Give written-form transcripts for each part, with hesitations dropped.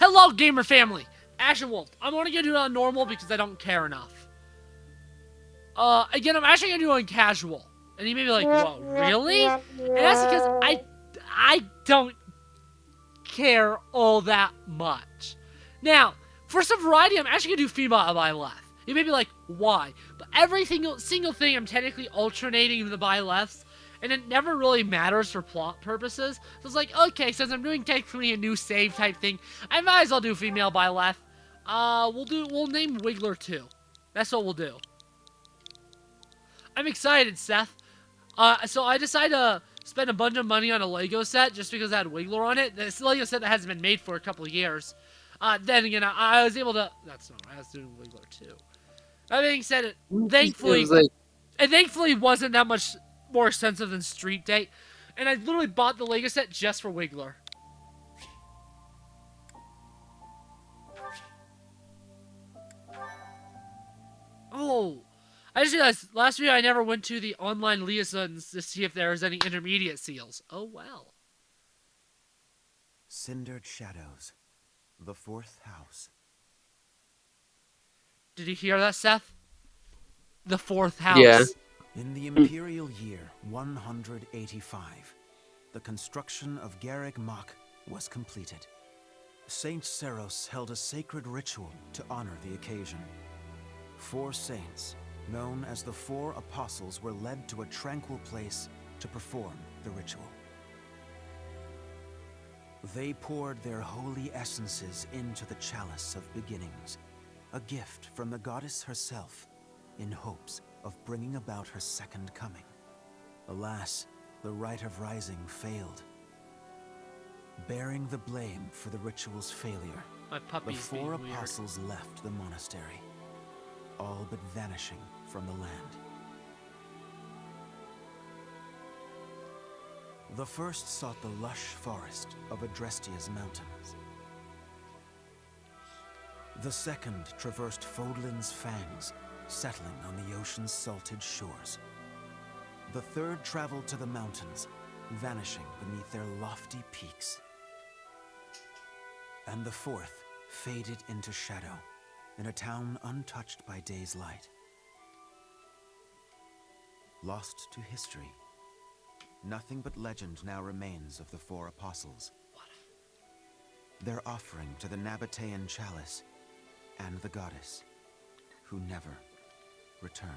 Hello, gamer family. Ashen Wolf. I'm only gonna do it on normal because I don't care enough. Again, I'm actually gonna do it on casual. And you may be like, whoa, really? And that's because I don't care all that much. Now, for some variety, I'm actually gonna do female by left. You may be like, why? But every single thing I'm technically alternating the by lefts, and it never really matters for plot purposes. So it's like, okay, since I'm doing technically a new save type thing, I might as well do female by left. We'll name Wiggler 2. That's what we'll do. I'm excited, Seth. So I decided to spend a bunch of money on a Lego set just because I had Wiggler on it. This Lego set that hasn't been made for a couple of years. Then again, I was able to. That's not right. I was doing Wiggler 2. That being said, thankfully, it thankfully wasn't that much more expensive than Street Date, and I literally bought the Lego set just for Wiggler. Oh, I just realized last video I never went to the online liaisons to see if there was any intermediate seals. Oh well. Cindered Shadows, the 4th house. Did you hear that, Seth? The 4th house. Yeah. In the imperial year 185, the construction of Garreg Mach was completed. Saint Seros held a sacred ritual to honor the occasion. 4 saints, known as the 4 apostles, were led to a tranquil place to perform the ritual. They poured their holy essences into the chalice of beginnings, a gift from the goddess herself, in hopes of bringing about her second coming. Alas, the rite of rising failed. Bearing the blame for the ritual's failure, the 4 apostles left the monastery, all but vanishing from the land. The first sought the lush forest of Adrestia's mountains. The second traversed Fodlan's fangs, settling on the ocean's salted shores. The third traveled to the mountains, vanishing beneath their lofty peaks. And the fourth faded into shadow, in a town untouched by day's light. Lost to history, nothing but legend now remains of the 4 apostles. Their offering to the Nabatean chalice and the goddess, who never returned.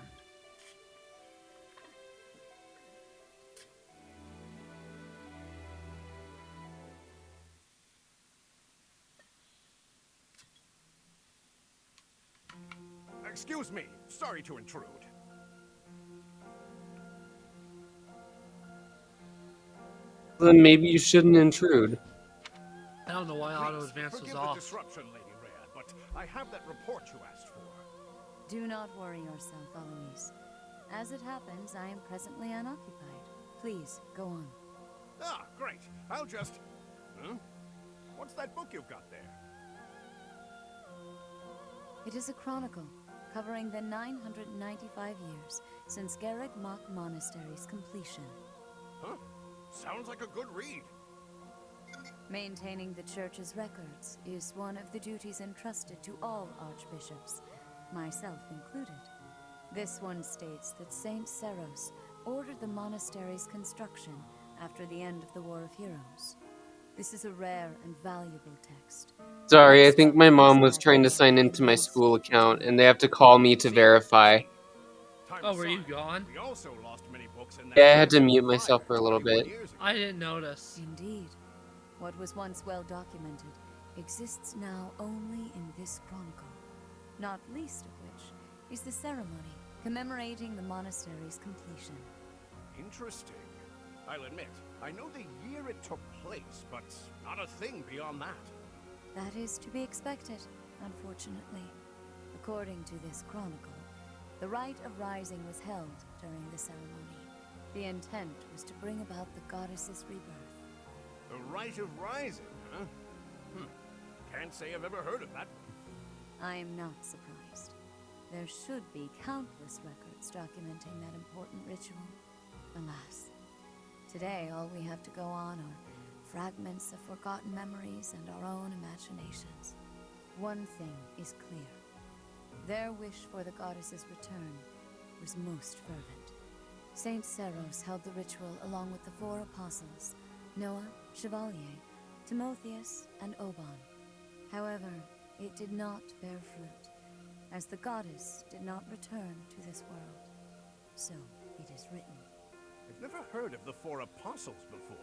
Excuse me, sorry to intrude. Then maybe you shouldn't intrude. I don't know why auto advance was Forgive off. the disruption, Lady Rhea, but I have that report you asked for. Do not worry yourself, Eloise. As it happens, I am presently unoccupied. Please, go on. Ah, great. I'll just... Huh? What's that book you've got there? It is a chronicle covering the 995 years since Garreg Mach Monastery's completion. Huh? Sounds like a good read. Maintaining the church's records is one of the duties entrusted to all archbishops, myself included. This one states that Saint Seros ordered the monastery's construction after the end of the War of Heroes. This is a rare and valuable text. Sorry, I think my mom was trying to sign into my school account, and they have to call me to verify. Oh, were you gone? We also lost many books in that. Yeah, I had to mute myself for a little bit. I didn't notice. Indeed. What was once well documented exists now only in this chronicle, not least of which is the ceremony commemorating the monastery's completion. Interesting. I'll admit, I know the year it took place, but not a thing beyond that. That is to be expected, unfortunately. According to this chronicle, the rite of rising was held during the ceremony. The intent was to bring about the goddess's rebirth. The Rite of Rising, huh? Can't say I've ever heard of that one. I am not surprised. There should be countless records documenting that important ritual. Alas, today all we have to go on are fragments of forgotten memories and our own imaginations. One thing is clear. Their wish for the goddess's return was most fervent. Saint Seros held the ritual along with the 4 apostles, Noah, Chevalier, Timotheus, and Oban. However, it did not bear fruit, as the goddess did not return to this world. So it is written. I've never heard of the 4 apostles before.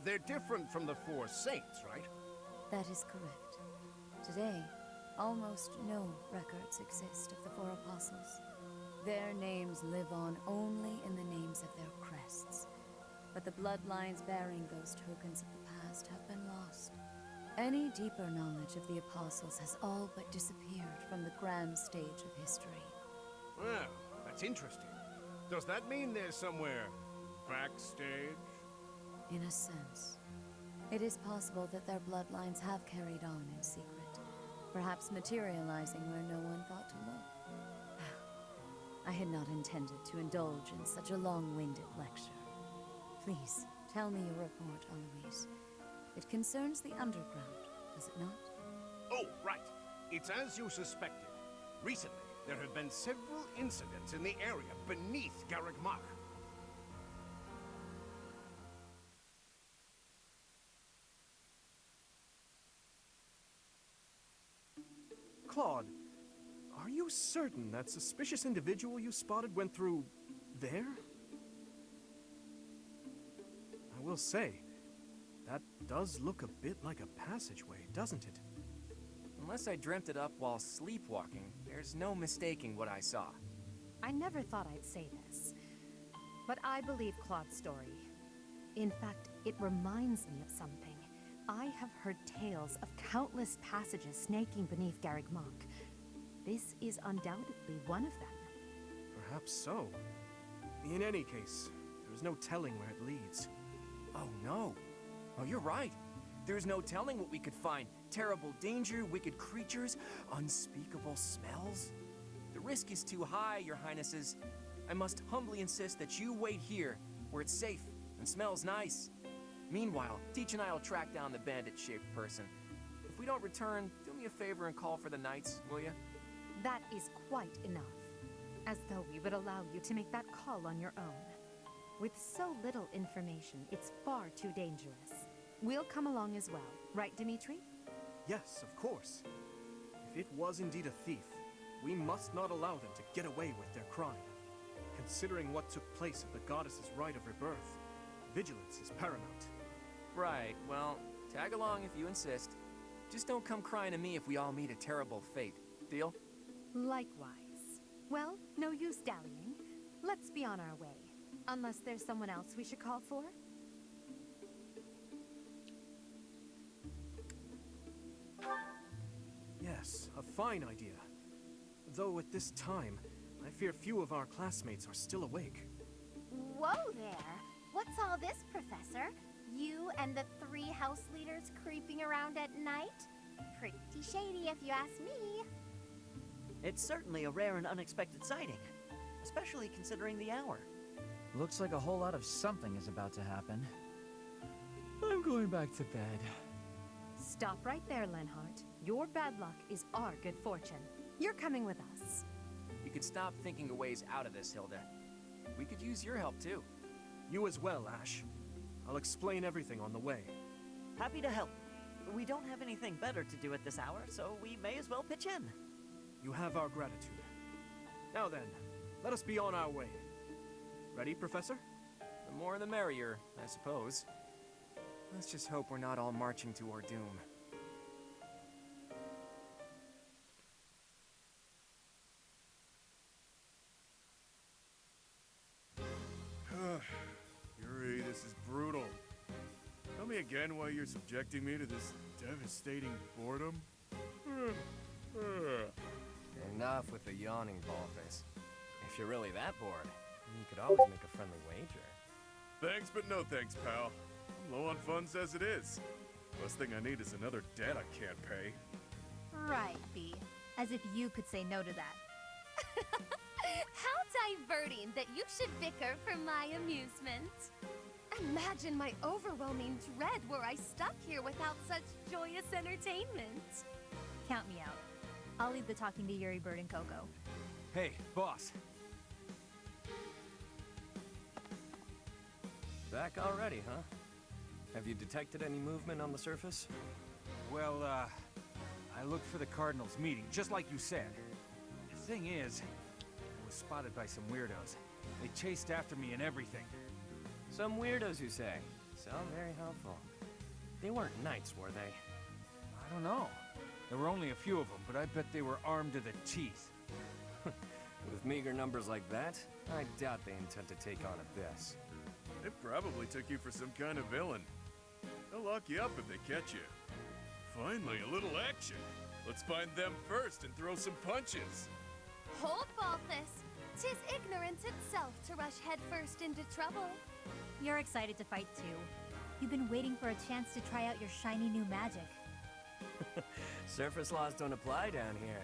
They're different from the 4 saints, right? That is correct. Today, almost no records exist of the 4 apostles. Their names live on only in the names of their crests, but the bloodlines bearing those tokens of the past have been lost. Any deeper knowledge of the apostles has all but disappeared from the grand stage of history. Well, that's interesting. Does that mean they're somewhere backstage? In a sense, it is possible that their bloodlines have carried on in secret, perhaps materializing where no one thought to look. I had not intended to indulge in such a long-winded lecture. Please, tell me your report, Eloise. It concerns the underground, does it not? Oh, right. It's as you suspected. Recently, there have been several incidents in the area beneath Garrick Mach. Claude, are you certain that suspicious individual you spotted went through there? I will say, that does look a bit like a passageway, doesn't it? Unless I dreamt it up while sleepwalking, there's no mistaking what I saw. I never thought I'd say this, but I believe Claude's story. In fact, it reminds me of something. I have heard tales of countless passages snaking beneath Garrick Mach. This is undoubtedly one of them. Perhaps so. In any case, there's no telling where it leads. Oh no. Oh, you're right. There's no telling what we could find. Terrible danger, wicked creatures, unspeakable smells. The risk is too high, your highnesses. I must humbly insist that you wait here, where it's safe and smells nice. Meanwhile, Teach and I will track down the bandit-shaped person. If we don't return, do me a favor and call for the knights, will you? That is quite enough. As though we would allow you to make that call on your own. With so little information, it's far too dangerous. We'll come along as well, right, Dimitri? Yes, of course. If it was indeed a thief, we must not allow them to get away with their crime. Considering what took place at the goddess's rite of rebirth, vigilance is paramount. Right, well, tag along if you insist. Just don't come crying to me if we all meet a terrible fate. Deal? Likewise. Well, no use dallying. Let's be on our way. Unless there's someone else we should call for? Yes, a fine idea. Though at this time, I fear few of our classmates are still awake. Whoa there! What's all this, Professor? You and the 3 house leaders creeping around at night? Pretty shady if you ask me. It's certainly a rare and unexpected sighting, especially considering the hour. Looks like a whole lot of something is about to happen. I'm going back to bed. Stop right there, Lenhart. Your bad luck is our good fortune. You're coming with us. You could stop thinking of ways out of this, Hilda. We could use your help, too. You as well, Ash. I'll explain everything on the way. Happy to help. We don't have anything better to do at this hour, so we may as well pitch in. You have our gratitude. Now then, let us be on our way. Ready, Professor? The more the merrier, I suppose. Let's just hope we're not all marching to our doom. Yuri, this is brutal. Tell me again why you're subjecting me to this devastating boredom? Enough with the yawning, Ballface. If you're really that bored, you could always make a friendly wager. Thanks, but no thanks, pal. I'm low on funds as it is. Last thing I need is another debt I can't pay. Right, B. As if you could say no to that. How diverting that you should bicker for my amusement. Imagine my overwhelming dread were I stuck here without such joyous entertainment. Count me out. I'll leave the talking to Yuri Bird and Coco. Hey, boss. Back already, huh? Have you detected any movement on the surface? Well, I looked for the Cardinals meeting, just like you said. The thing is, I was spotted by some weirdos. They chased after me and everything. Some weirdos, you say? Sound very helpful. They weren't knights, were they? I don't know. There were only a few of them, but I bet they were armed to the teeth. With meager numbers like that, I doubt they intend to take on Abyss. They probably took you for some kind of villain. They'll lock you up if they catch you. Finally, a little action. Let's find them first and throw some punches. Hold, Balthus. 'Tis ignorance itself to rush headfirst into trouble. You're excited to fight too. You've been waiting for a chance to try out your shiny new magic. Surface laws don't apply down here.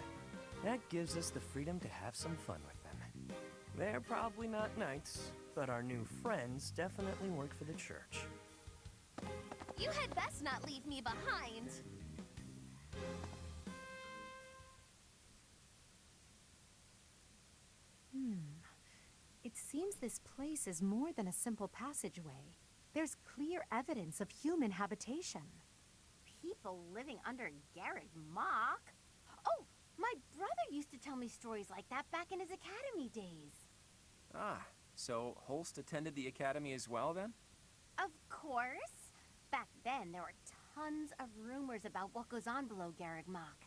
That gives us the freedom to have some fun with them. They're probably not knights, but our new friends definitely work for the church. You had best not leave me behind. It seems this place is more than a simple passageway. There's clear evidence of human habitation. People living under Garreg Mach? Oh, my brother used to tell me stories like that back in his academy days. Ah, so Holst attended the academy as well, then? Of course. Back then, there were tons of rumors about what goes on below Garreg Mach.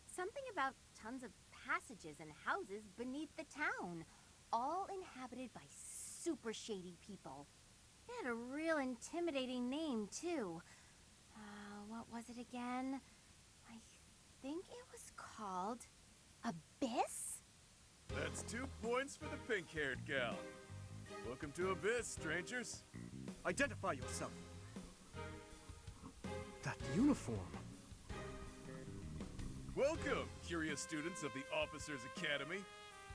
Something about tons of passages and houses beneath the town, all inhabited by super shady people. It had a real intimidating name, too. What was it again? I think it was called Abyss? That's 2 points for the pink-haired gal. Welcome to Abyss, strangers. Identify yourself. That uniform. Welcome, curious students of the Officers' Academy.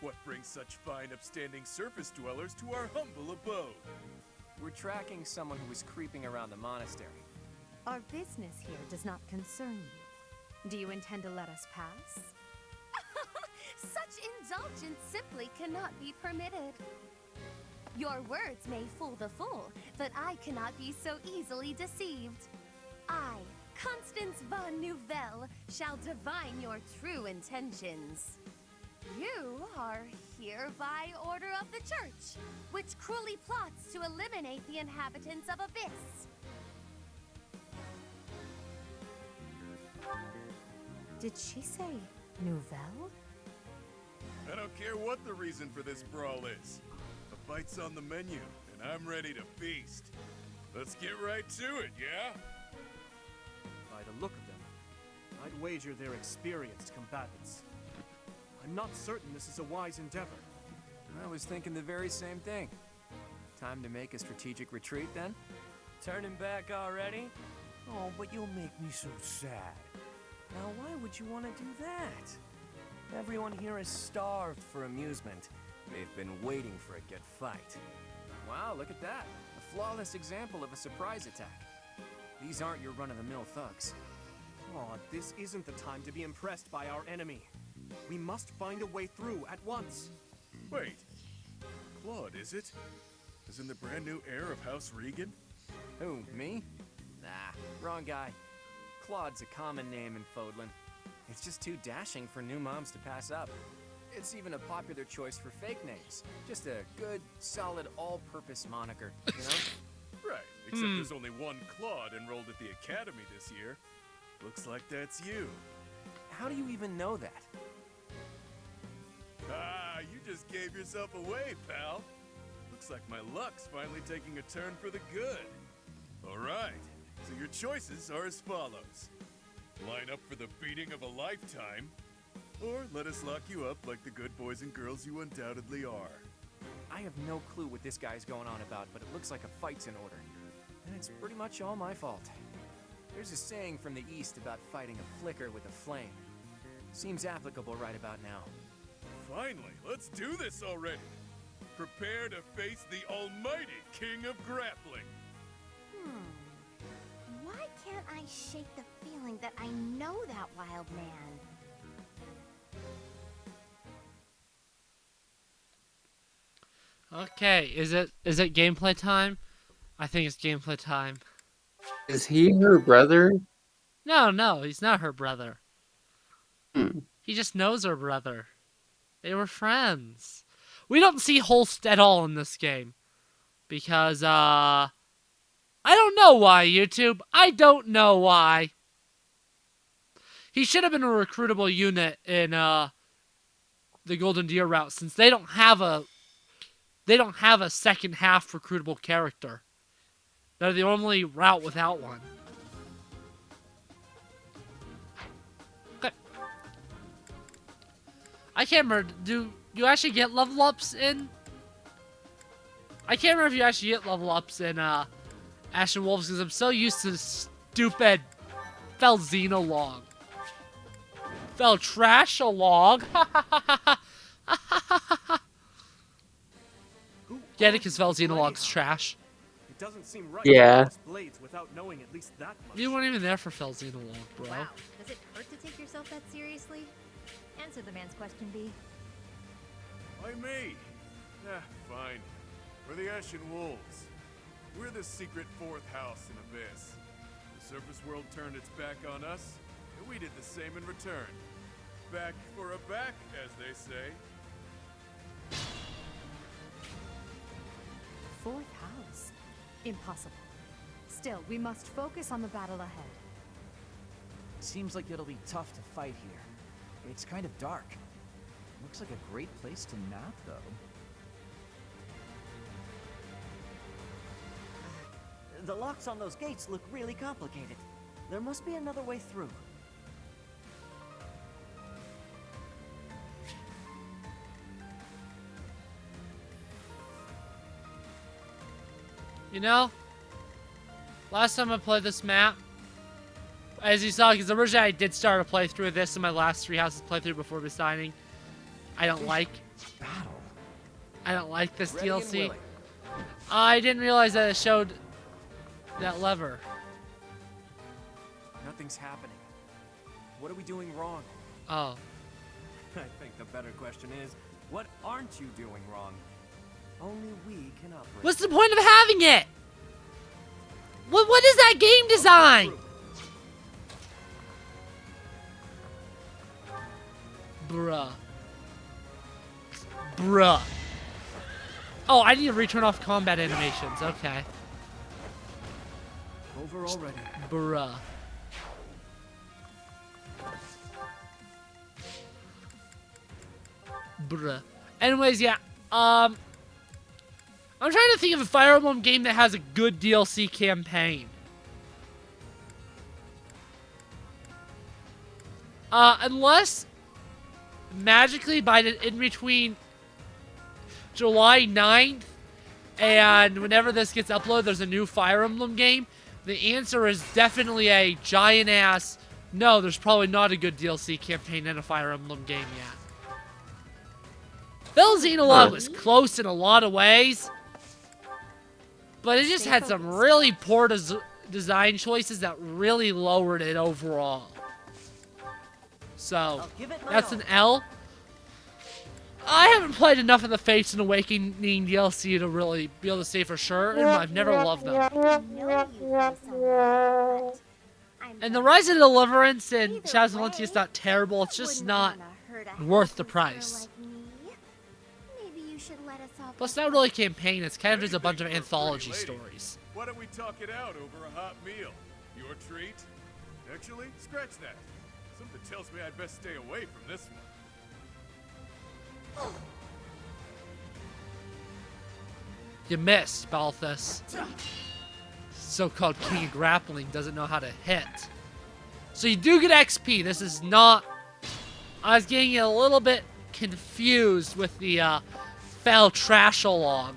What brings such fine, upstanding surface dwellers to our humble abode? We're tracking someone who was creeping around the monastery. Our business here does not concern you. Do you intend to let us pass? Such indulgence simply cannot be permitted. Your words may fool the fool, but I cannot be so easily deceived. I, Constance von Nouvelle, shall divine your true intentions. You are here by order of the church, which cruelly plots to eliminate the inhabitants of Abyss. Did she say Nouvelle? I don't care what the reason for this brawl is. A fight's on the menu, and I'm ready to feast. Let's get right to it, yeah? By the look of them, I'd wager they're experienced combatants. I'm not certain this is a wise endeavor. I was thinking the very same thing. Time to make a strategic retreat, then? Turning back already? Oh, but you'll make me so sad. Now, why would you want to do that? Everyone here is starved for amusement. They've been waiting for a good fight. Wow, look at that. A flawless example of a surprise attack. These aren't your run-of-the-mill thugs. Aw, this isn't the time to be impressed by our enemy. We must find a way through at once. Wait. Claude, is it? As in the brand new heir of House Regan? Who, me? Nah, wrong guy. Claude's a common name in Fodlan. It's just too dashing for new moms to pass up. It's even a popular choice for fake names. Just a good, solid, all-purpose moniker, you know? Right, except there's only one Claude enrolled at the academy this year. Looks like that's you. How do you even know that? Ah, you just gave yourself away, pal. Looks like my luck's finally taking a turn for the good. All right, so your choices are as follows. Line up for the beating of a lifetime, or let us lock you up like the good boys and girls you undoubtedly are. I have no clue what this guy's going on about, but it looks like a fight's in order. And it's pretty much all my fault. There's a saying from the East about fighting a flicker with a flame. Seems applicable right about now. Finally, let's do this already. Prepare to face the almighty King of Grappling. I shake the feeling that I know that wild man. Okay, is it gameplay time? I think it's gameplay time. Is he her brother? No, he's not her brother. Hmm. He just knows her brother. They were friends. We don't see Holst at all in this game. Because, I don't know why, YouTube. I don't know why. He should have been a recruitable unit in, the Golden Deer route, since they don't have a second half recruitable character. They're the only route without one. Okay. I can't remember, do you actually get level ups in? I can't remember if you actually get level ups in Ash and Wolves, because I'm so used to the stupid Felxenologue. Feltrashologue. Get it, because Felxenologue's trash. It doesn't seem right Yeah. to lost blades without knowing at least that much. You weren't even there for Felxenologue, bro. Wow, does it hurt to take yourself that seriously? Answer the man's question, B. Why me? Fine. We're the Ashen Wolves. We're the secret fourth house in Abyss. The surface world turned its back on us, and we did the same in return. Back for a back, as they say. Fourth house? Impossible. Still, we must focus on the battle ahead. Seems like it'll be tough to fight here. It's kind of dark. Looks like a great place to nap, though. The locks on those gates look really complicated. There must be another way through. You know, last time I played this map, as you saw, because originally I did start a playthrough of this in my last 3 houses playthrough before deciding I don't like this DLC. I didn't realize that it showed that lever. Nothing's happening. What are we doing wrong? Oh. I think the better question is, what aren't you doing wrong? Only we can operate. What's the point of having it? What is that game design? Bruh. Oh, I need to return off combat animations. Okay. Over already. Bruh. Anyways, yeah. I'm trying to think of a Fire Emblem game that has a good DLC campaign. Unless magically in between July 9th and whenever this gets uploaded, there's a new Fire Emblem game. The answer is definitely a giant ass. No, there's probably not a good DLC campaign in a Fire Emblem game yet. Felxenologue was close in a lot of ways, but it just had some really poor design choices that really lowered it overall. So, that's an L. I haven't played enough of the Fates and Awakening DLC to really be able to say for sure, and I've never loved them. And the Rise of Deliverance and Shadows of Valentia is not terrible, it's just not worth the price. Plus, it's not really a campaign, it's kind of just a bunch of anthology stories. Why don't we talk it out over a hot meal? Your treat? Actually, scratch that. Something tells me I'd best stay away from this one. You missed, Balthus. So-called King of Grappling doesn't know how to hit. So you do get XP. This is not... I was getting a little bit confused with the Feltrashologue.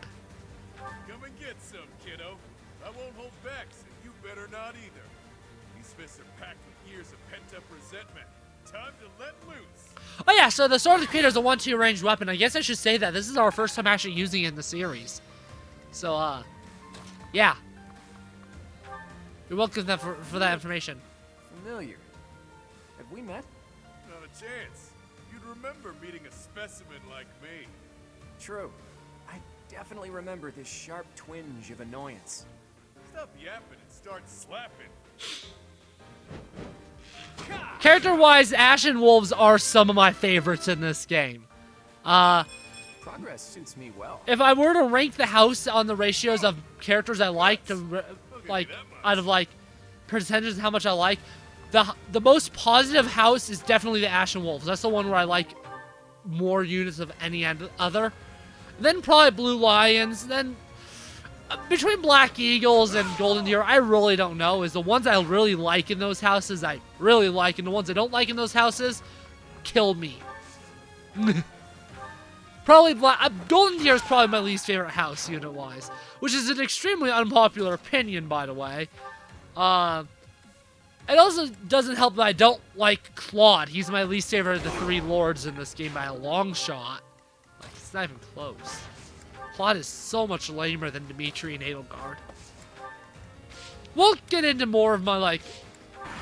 Come and get some, kiddo. I won't hold back, so you better not either. These fists are packed with years of pent-up resentment. Time to let loose. Oh yeah, so the Sword of the Creator is a 1-2 ranged weapon. I guess I should say that. This is our first time actually using it in the series. So, yeah. You're welcome for that information. Familiar. Have we met? Not a chance. You'd remember meeting a specimen like me. True. I definitely remember this sharp twinge of annoyance. Stop yapping and start slapping. Character-wise, Ashen Wolves are some of my favorites in this game. Progress suits me well. If I were to rank the house on the ratios of characters I like to out of like percentages of how much I like, the most positive house is definitely the Ashen Wolves. That's the one where I like more units of any other. Then probably Blue Lions. Then between Black Eagles and Golden Deer, I really don't know. Is the ones I really like in those houses I really like, and the ones I don't like in those houses kill me. Probably Golden Deer is probably my least favorite house unit-wise, which is an extremely unpopular opinion, by the way. It also doesn't help that I don't like Claude. He's my least favorite of the 3 lords in this game by a long shot. Like, it's not even close. Claude is so much lamer than Dimitri and Edelgard. We'll get into more of my,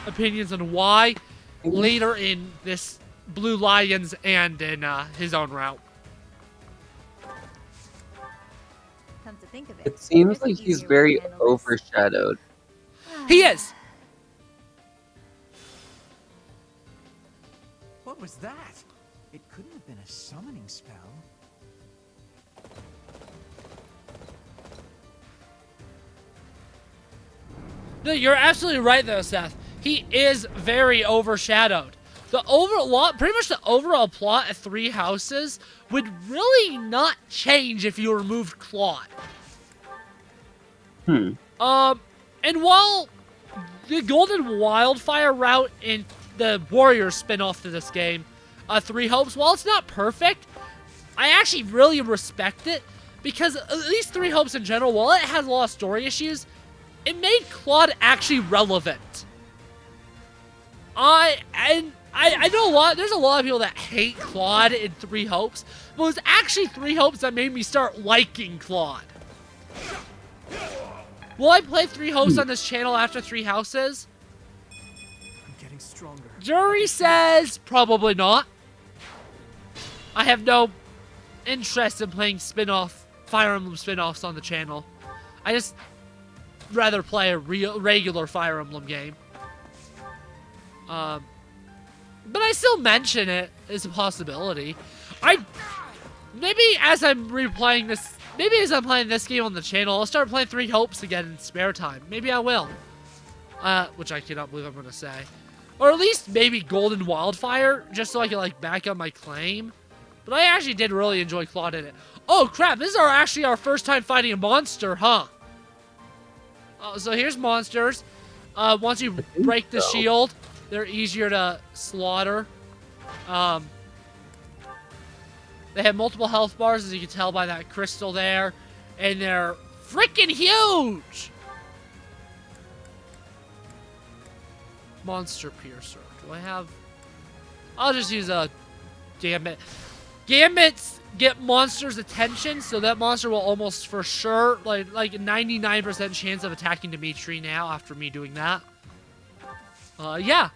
opinions on why later in this Blue Lions and in his own route. Come to think of It seems like he's very overshadowed. He is! What was that? It couldn't have been a summoning spell. No, you're absolutely right though, Seth. He is very overshadowed. Pretty much the overall plot of 3 houses would really not change if you removed Claude. And while the Golden Wildfire route in the Warrior spin-off to this game, 3 Hopes, while it's not perfect, I actually really respect it because at least 3 Hopes in general, while it has a lot of story issues, it made Claude actually relevant. I know there's a lot of people that hate Claude in 3 Hopes, but it was actually 3 Hopes that made me start liking Claude. Will I play 3 Hopes on this channel after 3 Houses? I'm getting stronger. Jury says probably not. I have no interest in playing Fire Emblem spin-offs on the channel. I just rather play a regular Fire Emblem game. But I still mention it as a possibility. Maybe as I'm playing this game on the channel, I'll start playing 3 Hopes again in spare time. Maybe I will. Which I cannot believe I'm gonna say. Or at least maybe Golden Wildfire, just so I can back up my claim. But I actually did really enjoy Claude in it. Oh crap, this is actually our first time fighting a monster, huh? So here's monsters. Once you break the shield, they're easier to slaughter. They have multiple health bars, as you can tell by that crystal there. And they're freaking huge! Monster Piercer. Do I have... I'll just use a Gambit. Gambits get monsters' attention, so that monster will almost for sure, like a 99% chance of attacking Dimitri now after me doing that. Yeah.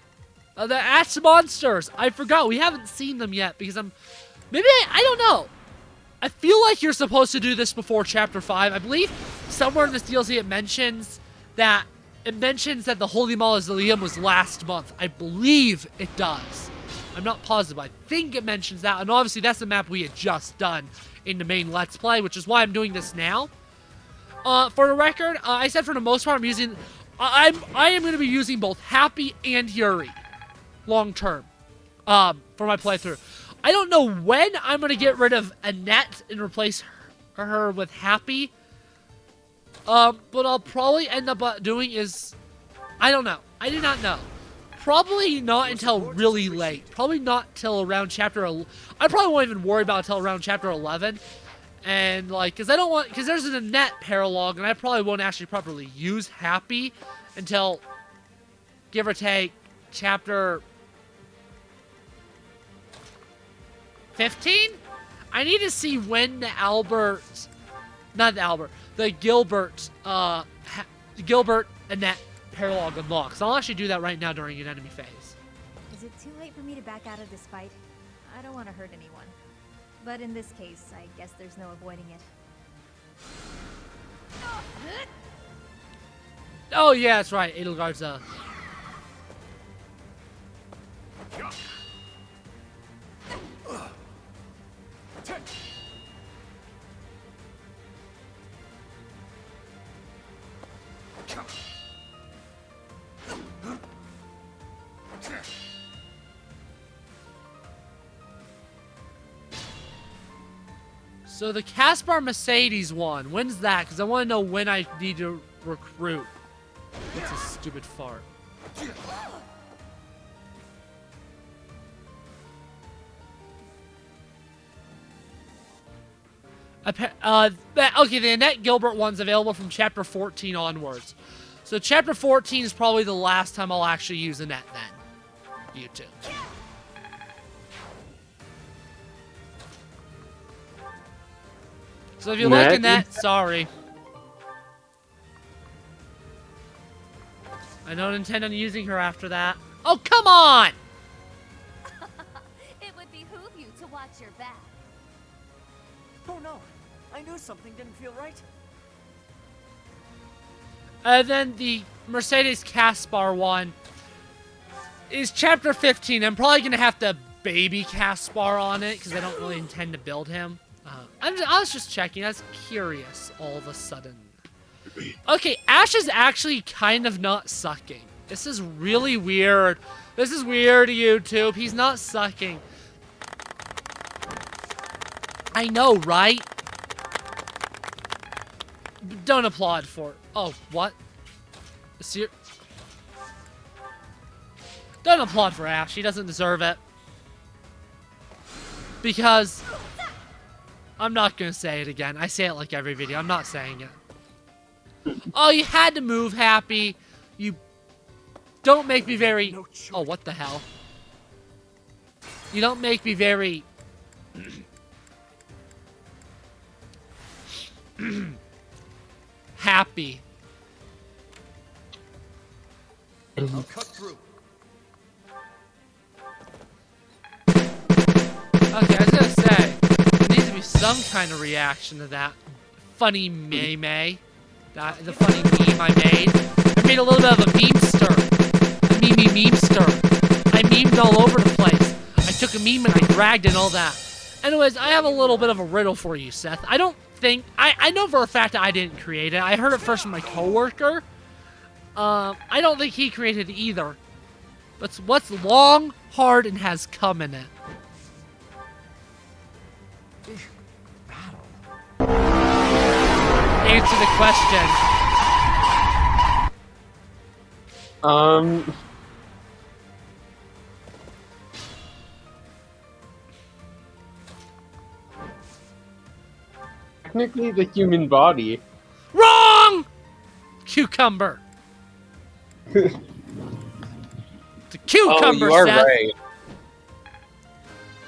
The Ash monsters. I forgot. We haven't seen them yet because I don't know. I feel like you're supposed to do this before Chapter 5. I believe somewhere in this DLC it mentions that the Holy Mausoleum was last month. I believe it does. I'm not positive. I think it mentions that. And obviously that's the map we had just done in the main Let's Play, which is why I'm doing this now. For the record, I said for the most part I am going to be using both Happy and Yuri long term for my playthrough. I don't know when I'm going to get rid of Annette and replace her with Happy. What I'll probably end up doing is... I don't know. I do not know. Probably not until really late. Probably not till around chapter... I probably won't even worry about it until around chapter 11. And, because there's an Annette paralogue, and I probably won't actually properly use Happy until, give or take, chapter 15? I need to see when the Gilbert Annette paralog unlocked. So I'll actually do that right now during an enemy phase. Is it too late for me to back out of this fight? I don't want to hurt anyone. But in this case, I guess there's no avoiding it. Oh yeah, that's right. Edelgard's So the Caspar Mercedes one, when's that? Because I want to know when I need to recruit. What's a stupid fart? Okay, the Annette Gilbert one's available from Chapter 14 onwards. So Chapter 14 is probably the last time I'll actually use Annette then. You too. So if you like Annette, sorry. I don't intend on using her after that. Oh, come on! It would behoove you to watch your back. Oh no, I knew something didn't feel right. Then the Mercedes Caspar one is Chapter 15. I'm probably going to have to baby Caspar on it because I don't really intend to build him. I was just checking. I was curious all of a sudden. Okay, Ash is actually kind of not sucking. This is really weird. This is weird, YouTube. He's not sucking. I know, right? Don't applaud for it. Oh, what? Don't applaud for Ash. He doesn't deserve it. Because I'm not going to say it again. I say it like every video. I'm not saying it. Oh, you had to move, Happy. You don't make me very... Oh, what the hell? You don't make me very... happy. I'll cut through. Okay, I was gonna say, there needs to be some kind of reaction to that funny meme. The funny meme I made. I made a little bit of a meme-ster. A meme-ster. I memed all over the place. I took a meme and I dragged it and all that. Anyways, I have a little bit of a riddle for you, Seth. I don't think... I know for a fact that I didn't create it. I heard it first from my coworker. I don't think he created it either. But what's long, hard, and has come in it? Answer the question. Technically the human body. Wrong! Cucumber. It's a cucumber, oh, you are Seth. right.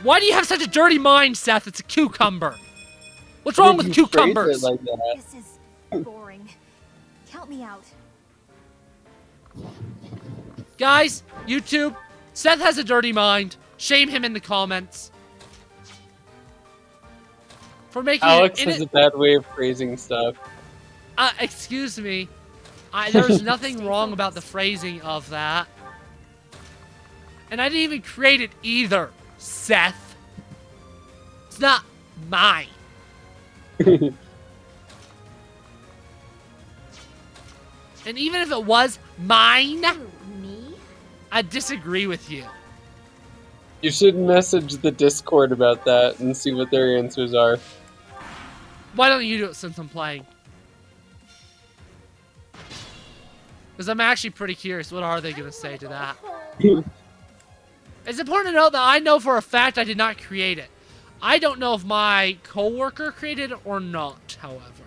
Why do you have such a dirty mind, Seth? It's a cucumber. What's wrong with cucumbers? Like that? This is boring. Count me out. Guys, YouTube, Seth has a dirty mind. Shame him in the comments. For making Alex has a bad way of phrasing stuff. Excuse me. There's nothing wrong about the phrasing of that. And I didn't even create it either, Seth. It's not mine. And even if it was mine, I disagree with you. You should message the Discord about that and see what their answers are. Why don't you do it since I'm playing? Because I'm actually pretty curious. What are they going to say to that? It's important to note that I know for a fact I did not create it. I don't know if my coworker created it or not, however.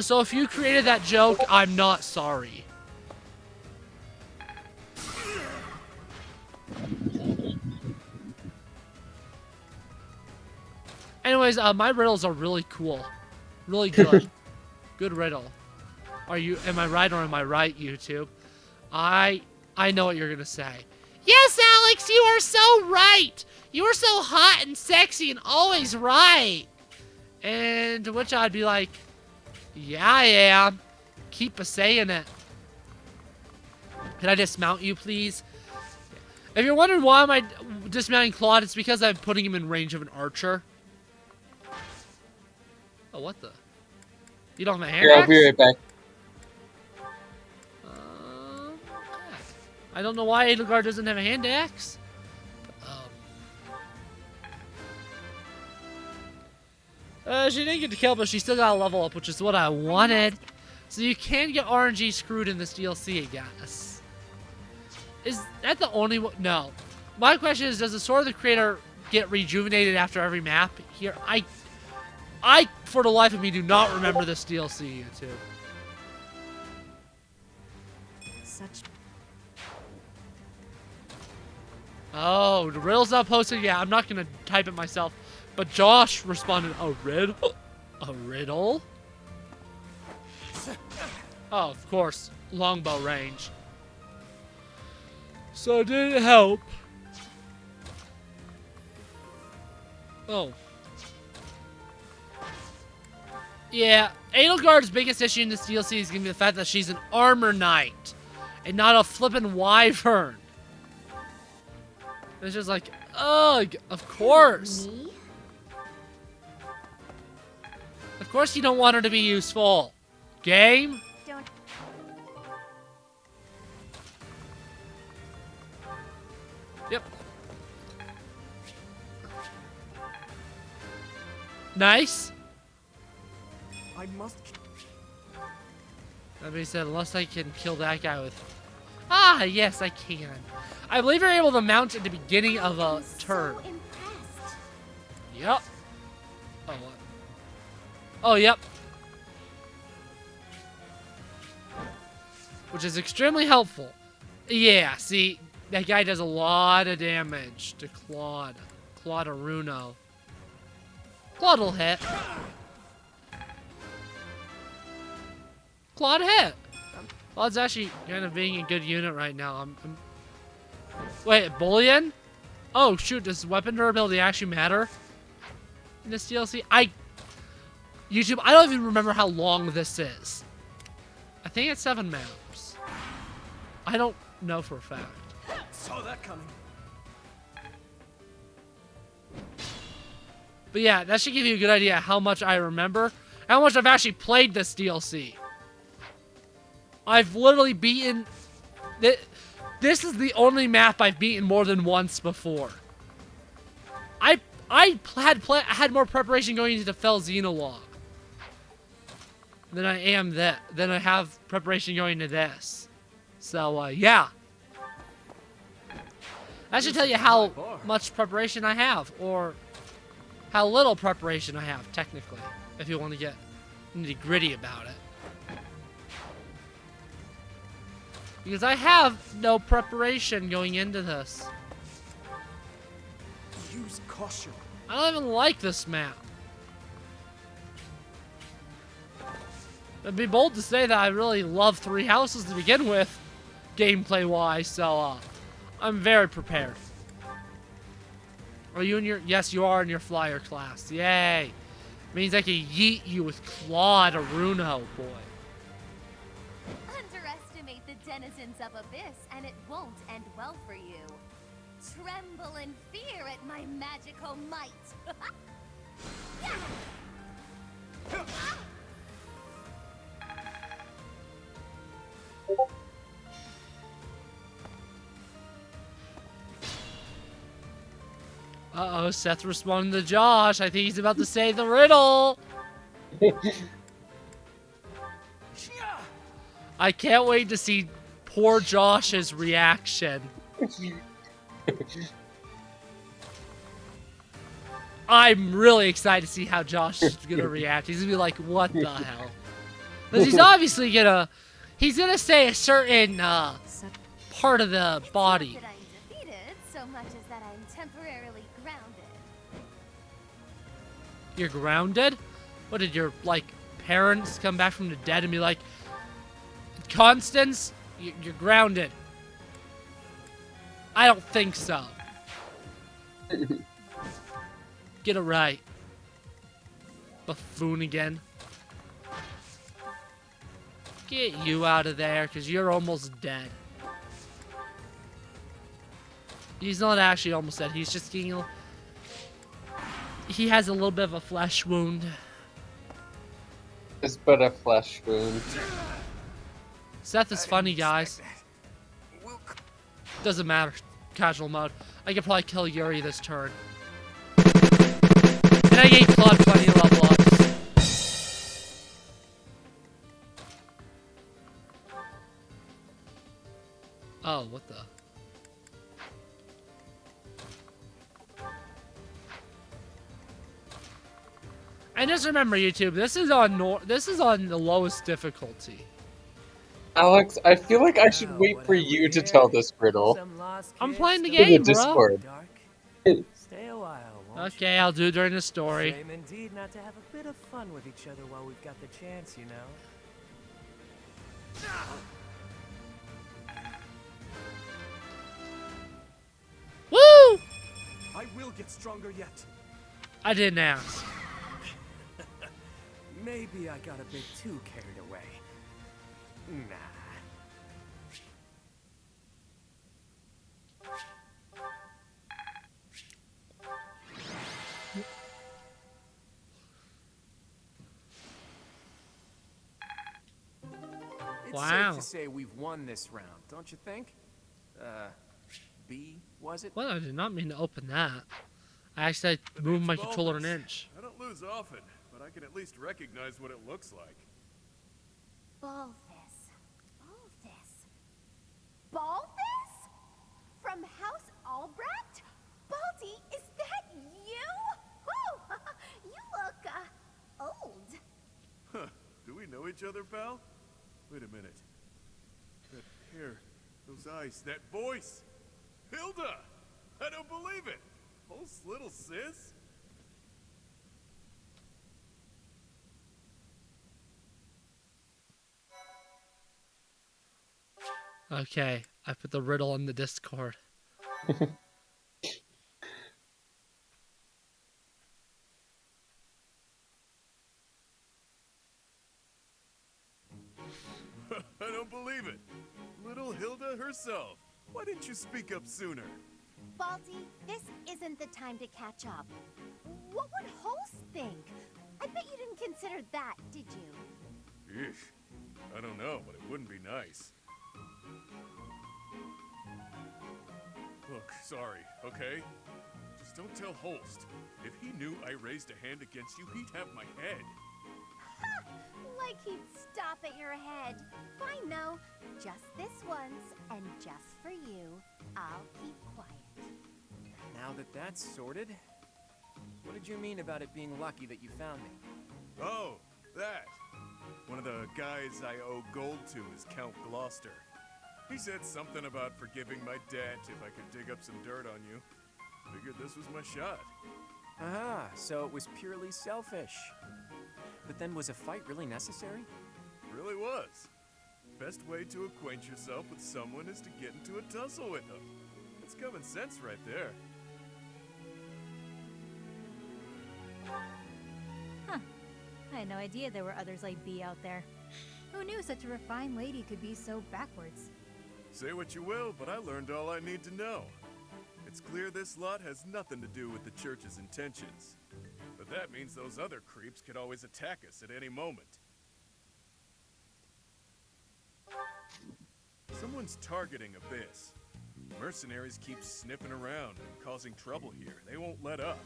So if you created that joke, I'm not sorry. Anyways, my riddles are really cool. Really good. Good riddle. Am I right or am I right, YouTube? I know what you're gonna say. Yes, Alex, you are so right. You are so hot and sexy and always right. And to which I'd be like, yeah, I am. Keep a-saying it. Can I dismount you, please? If you're wondering why am I dismounting Claude, it's because I'm putting him in range of an archer. Oh, what the? You don't have a hand Yeah, axe? I'll be right back. Yeah. I don't know why Edelgard doesn't have a hand axe. She didn't get to kill, but she still got a level up, which is what I wanted. So you can get RNG screwed in this DLC, I guess. Is that the only one? No. My question is, does the Sword of the Creator get rejuvenated after every map? Here, I, for the life of me, do not remember this DLC, YouTube. Such. Oh, the riddle's not posted. Yeah, I'm not gonna type it myself. But Josh responded, a riddle? A riddle? Oh, of course. Longbow range. So it didn't help. Oh. Yeah, Edelgard's biggest issue in this DLC is going to be the fact that she's an armor knight. And not a flippin' wyvern. It's just like, ugh, of course. Me? Of course you don't want her to be useful. Game? Don't. Yep. Nice. I must. That being said, unless I can kill that guy with... Ah, yes, I can. I believe you're able to mount at the beginning of a turn. So impressed. Yep. Oh, what? Oh, yep. Which is extremely helpful. Yeah, see, that guy does a lot of damage to Claude. Claude Aruno. Claude will hit. Claude hit. Claude's actually kind of being a good unit right now. Wait, Bullion? Oh, shoot, does weapon durability actually matter in this DLC? YouTube, I don't even remember how long this is. I think it's 7 maps. I don't know for a fact. Saw that coming. But yeah, that should give you a good idea how much I remember. How much I've actually played this DLC. I've literally beaten... This is the only map I've beaten more than once before. I had more preparation going into the Fell Xenologue than I have preparation going to this. So, yeah. That should tell you how much preparation I have, or how little preparation I have, technically, if you want to get nitty-gritty about it. Because I have no preparation going into this. Use caution. I don't even like this map. I'd be bold to say that I really love Three Houses to begin with, gameplay-wise, so, I'm very prepared. Are you in your... Yes, you are in your flyer class. Yay. Means I can yeet you with Claude Aruno, boy. Underestimate the denizens of Abyss, and it won't end well for you. Tremble in fear at my magical might. Uh-oh, Seth responded to Josh. I think he's about to say the riddle. I can't wait to see poor Josh's reaction. I'm really excited to see how Josh is going to react. He's going to be like, what the hell? Because he's obviously going to... He's going to say a certain part of the body. That I'm defeated so much as that I'm temporarily grounded. You're grounded? What, did your, like, parents come back from the dead and be like, Constance, you're grounded. I don't think so. Get it right. Buffoon again. Get you out of there, because you're almost dead. He's not actually almost dead. He's just getting a... He has a little bit of a flesh wound. It's but a flesh wound. Seth is funny, guys. Doesn't matter. Casual mode. I could probably kill Yuri this turn. And I gave Claude plenty of level ups. Oh, what the? And just remember, YouTube, this is on the lowest difficulty. Alex, I feel like I should wait for you to tell this riddle. I'm playing the In the game, bro. Discord. Stay a while, won't Okay, I'll do it during the story. Shame indeed not to have a bit of fun with each other while we've got the chance, you know. Woo! I will get stronger yet. I didn't ask. Maybe I got a bit too carried away. Nah. It's Wow. safe to say we've won this round, don't you think? B, was it? Well, I did not mean to open that. I actually moved my controller an inch. I don't lose often, but I can at least recognize what it looks like. Balthus. Balthus. Balthus? From House Albrecht? Baldy, is that you? Oh, you look, old. Huh. Do we know each other, pal? Wait a minute. That hair, those eyes, that voice. Hilda! I don't believe it. Hulk's little sis? Okay, I put the riddle in the Discord. I don't believe it. Little Hilda herself. Why didn't you speak up sooner? Baldy, this isn't the time to catch up. What would Holst think? I bet you didn't consider that, did you? Eesh. I don't know, but it wouldn't be nice. Look, sorry, okay? Just don't tell Holst. If he knew I raised a hand against you, he'd have my head. Like he'd stop at your head. Fine, no. Just this once, and just for you, I'll keep quiet. Now that that's sorted, what did you mean about it being lucky that you found me? Oh, that. One of the guys I owe gold to is Count Gloucester. He said something about forgiving my debt if I could dig up some dirt on you. Figured this was my shot. Ah, so it was purely selfish. But then was a fight really necessary? Really was. Best way to acquaint yourself with someone is to get into a tussle with them. It's common sense right there. Huh. I had no idea there were others like B out there. Who knew such a refined lady could be so backwards? Say what you will, but I learned all I need to know. It's clear this lot has nothing to do with the church's intentions. But that means those other creeps could always attack us at any moment. Someone's targeting Abyss. Mercenaries keep sniffing around and causing trouble here. They won't let up.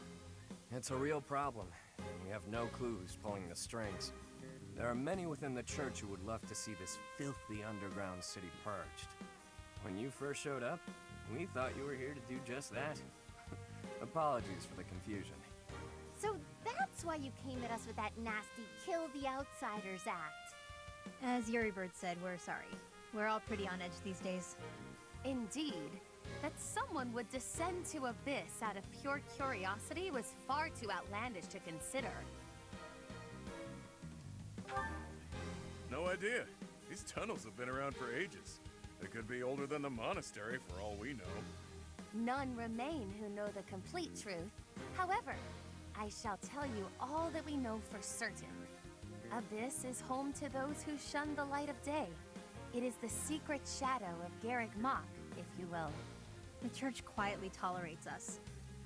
It's a real problem. We have no clue who's pulling the strings. There are many within the church who would love to see this filthy underground city purged. When you first showed up, we thought you were here to do just that. Apologies for the confusion. So that's why you came at us with that nasty Kill the Outsiders act. As Yuri Bird said, we're sorry. We're all pretty on edge these days. Indeed. That someone would descend to Abyss out of pure curiosity was far too outlandish to consider. No idea. These tunnels have been around for ages. They could be older than the monastery for all we know. None remain who know the complete truth. However, I shall tell you all that we know for certain. Abyss is home to those who shun the light of day. It is the secret shadow of Garrick Mach, if you will. The church quietly tolerates us.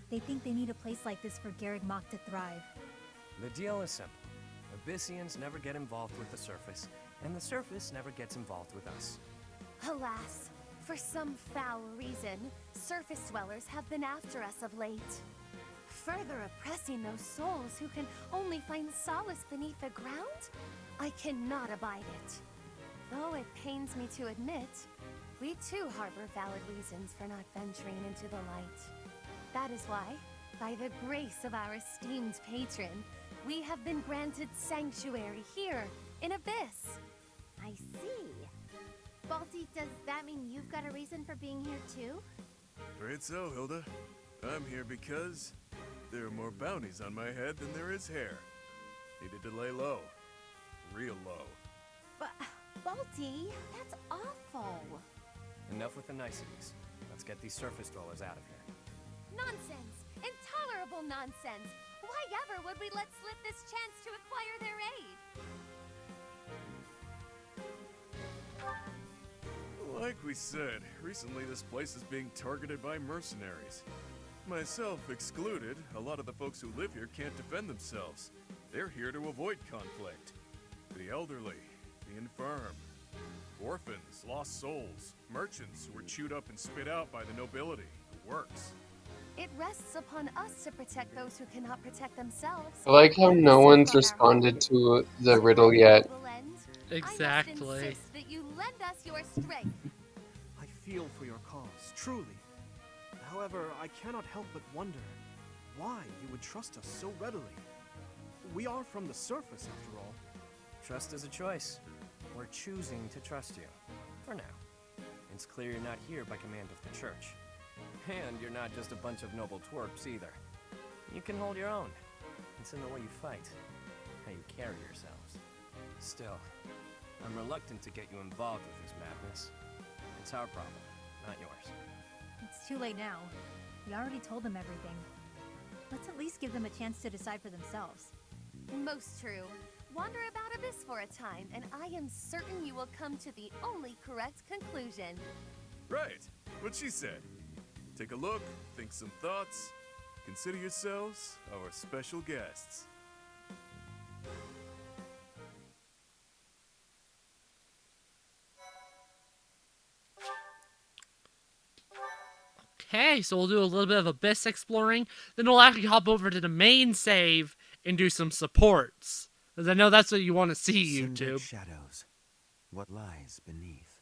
They think they need a place like this for Garrick Mach to thrive. The deal is simple. Abyssians never get involved with the surface, and the surface never gets involved with us. Alas, for some foul reason, surface dwellers have been after us of late. Further oppressing those souls who can only find solace beneath the ground? I cannot abide it. Though it pains me to admit, we too harbor valid reasons for not venturing into the light. That is why, by the grace of our esteemed patron, we have been granted sanctuary here in Abyss. I see. Balti, does that mean you've got a reason for being here too? Afraid so, Hilda. I'm here because there are more bounties on my head than there is hair. Needed to lay low. Real low. But, Balti, that's awful. Enough with the niceties. Let's get these surface dwellers out of here. Nonsense! Intolerable nonsense! Why ever would we let slip this chance to acquire their aid? Like we said, recently this place is being targeted by mercenaries. Myself excluded, a lot of the folks who live here can't defend themselves. They're here to avoid conflict. The elderly, the infirm, orphans, lost souls, merchants who were chewed up and spit out by the nobility, the works. It rests upon us to protect those who cannot protect themselves. I like how no one's responded to the riddle yet. Exactly. I must insist that you lend us your strength. I feel for your cause, truly. However, I cannot help but wonder why you would trust us so readily. We are from the surface, after all. Trust is a choice. We're choosing to trust you. For now. It's clear you're not here by command of the church. And you're not just a bunch of noble twerps either. You can hold your own. It's in the way you fight, how you carry yourselves. Still, I'm reluctant to get you involved with this madness. It's our problem, not yours. It's too late now. We already told them everything. Let's at least give them a chance to decide for themselves. Most true. Wander about Abyss for a time, and I am certain you will come to the only correct conclusion. Right, what she said. Take a look, think some thoughts. Consider yourselves our special guests. Okay, so we'll do a little bit of Abyss exploring, then we'll actually hop over to the main save and do some supports. Because I know that's what you want to see, Cindered YouTube. Shadows. What lies beneath?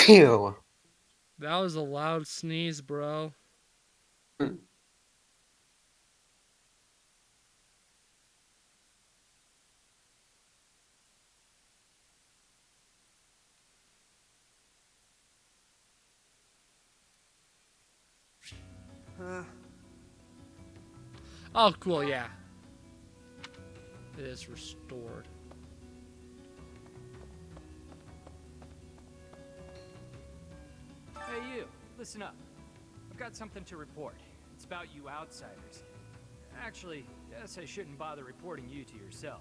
Ew. That was a loud sneeze, bro. Oh, cool, yeah. It is restored. Hey you, listen up. I've got something to report. It's about you outsiders. Actually, guess I shouldn't bother reporting you to yourself.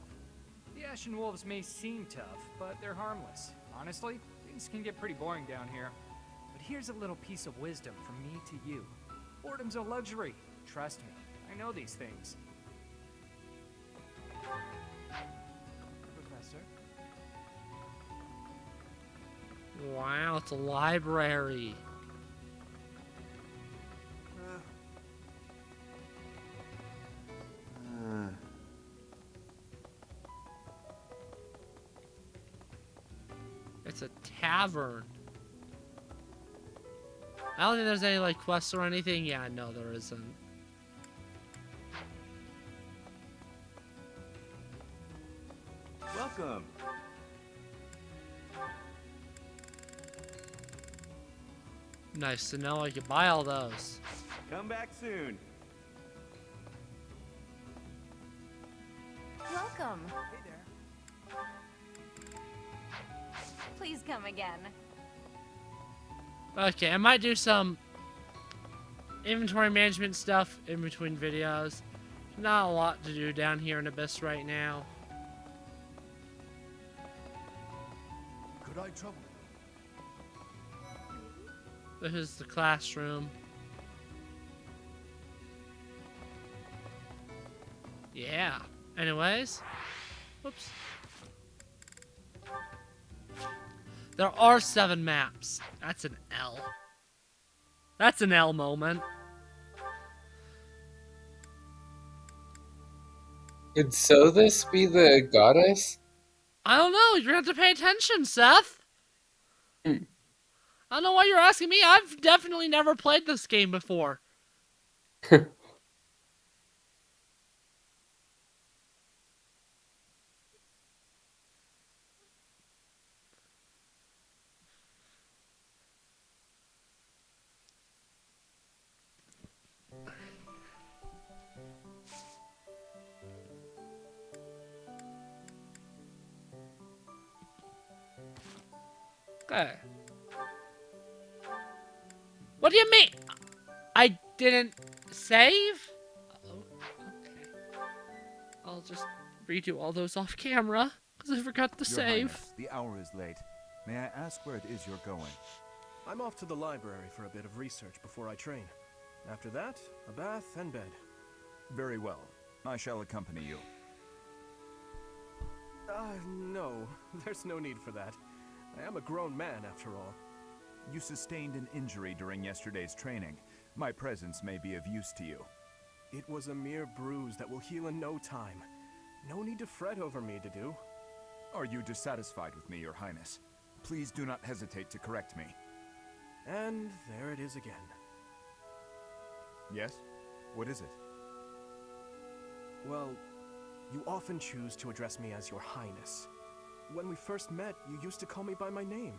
The Ashen Wolves may seem tough, but they're harmless. Honestly, things can get pretty boring down here. But here's a little piece of wisdom from me to you. Boredom's a luxury. Trust me, I know these things. Professor? Wow, it's a library. It's a tavern. I don't think there's any like quests or anything. Yeah, no, there isn't. Welcome. Nice to know I could buy all those. Come back soon. Welcome. Hey there. Please come again. Okay, I might do some inventory management stuff in between videos. Not a lot to do down here in Abyss right now. Could I trouble This is the classroom. Yeah. Anyways. Whoops. There are 7 maps. That's an L. That's an L moment. Could Sothis be the goddess? I don't know. You're gonna have to pay attention, Seth. I don't know why you're asking me. I've definitely never played this game before. Okay. What do you mean? I didn't save? Oh, okay. I'll just redo all those off camera, because I forgot to Your save. Highness, the hour is late. May I ask where it is you're going? I'm off to the library for a bit of research before I train. After that, a bath and bed. Very well. I shall accompany you. No. There's no need for that. I am a grown man, after all. You sustained an injury during yesterday's training. My presence may be of use to you. It was a mere bruise that will heal in no time. No need to fret over me, Dedu. Are you dissatisfied with me, Your Highness? Please do not hesitate to correct me. And there it is again. Yes? What is it? Well, you often choose to address me as Your Highness. When we first met, you used to call me by my name.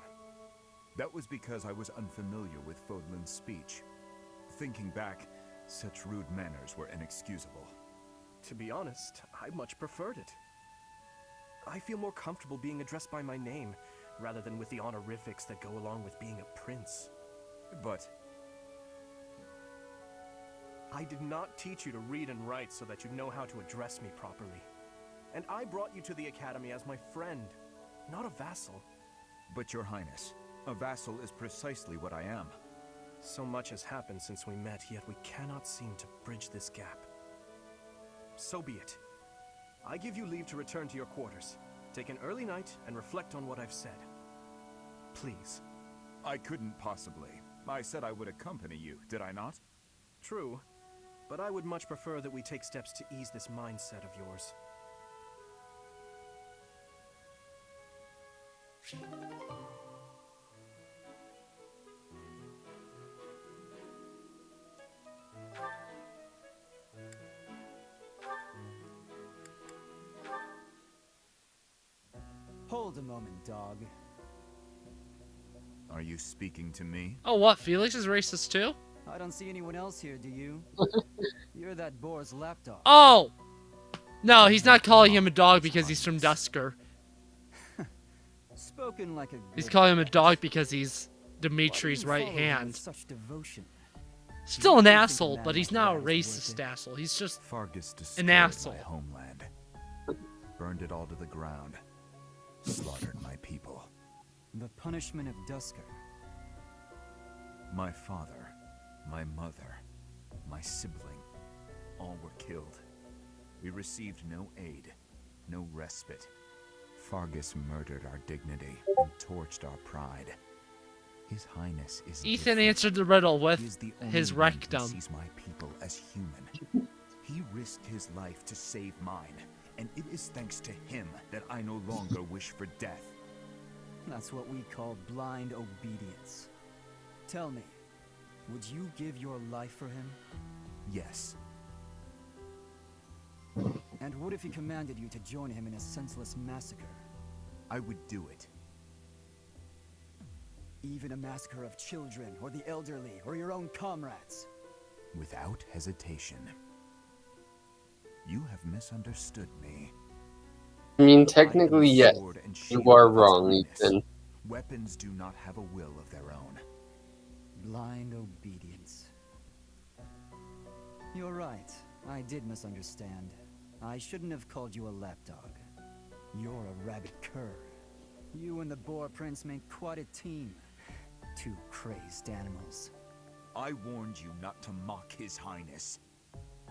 That was because I was unfamiliar with Fodlan's speech. Thinking back, such rude manners were inexcusable. To be honest, I much preferred it. I feel more comfortable being addressed by my name, rather than with the honorifics that go along with being a prince. But I did not teach you to read and write so that you know how to address me properly. And I brought you to the academy as my friend, not a vassal. But Your Highness, a vassal is precisely what I am. So much has happened since we met, yet we cannot seem to bridge this gap. So be it. I give you leave to return to your quarters. Take an early night and reflect on what I've said. Please. I couldn't possibly. I said I would accompany you, did I not? True, but I would much prefer that we take steps to ease this mindset of yours. Hold a moment, dog. Are you speaking to me? Oh, what? Felix is racist too? I don't see anyone else here, do you? You're that boar's lapdog. Oh! No, he's not calling him a dog because he's from Dusker. Spoken like a He's good calling him a guy. dog because he's Dimitri's Why do you right follow him with hand. Such devotion? Still an You don't think asshole, man but he's like not a that is worth racist it? asshole. He's just Fargus destroyed an asshole. my homeland. Burned it all to the ground. Slaughtered my people. The punishment of Dusker. My father, my mother, my sibling, all were killed. We received no aid, no respite. Fargus murdered our dignity and torched our pride. His Highness is Ethan different. answered the riddle He with is the only his one who rectum. sees my people as human. He risked his life to save mine, and it is thanks to him that I no longer wish for death. That's what we call blind obedience. Tell me, would you give your life for him? Yes. And what if he commanded you to join him in a senseless massacre? I would do it. Even a massacre of children, or the elderly, or your own comrades? Without hesitation. You have misunderstood me. I mean, I am technically, the yes. sword and You shield are of His wrong, Highness. Ethan. Weapons do not have a will of their own. Blind obedience. You're right. I did misunderstand. I shouldn't have called you a lapdog. You're a rabid cur. You and the Boar Prince make quite a team. Two crazed animals. I warned you not to mock His Highness.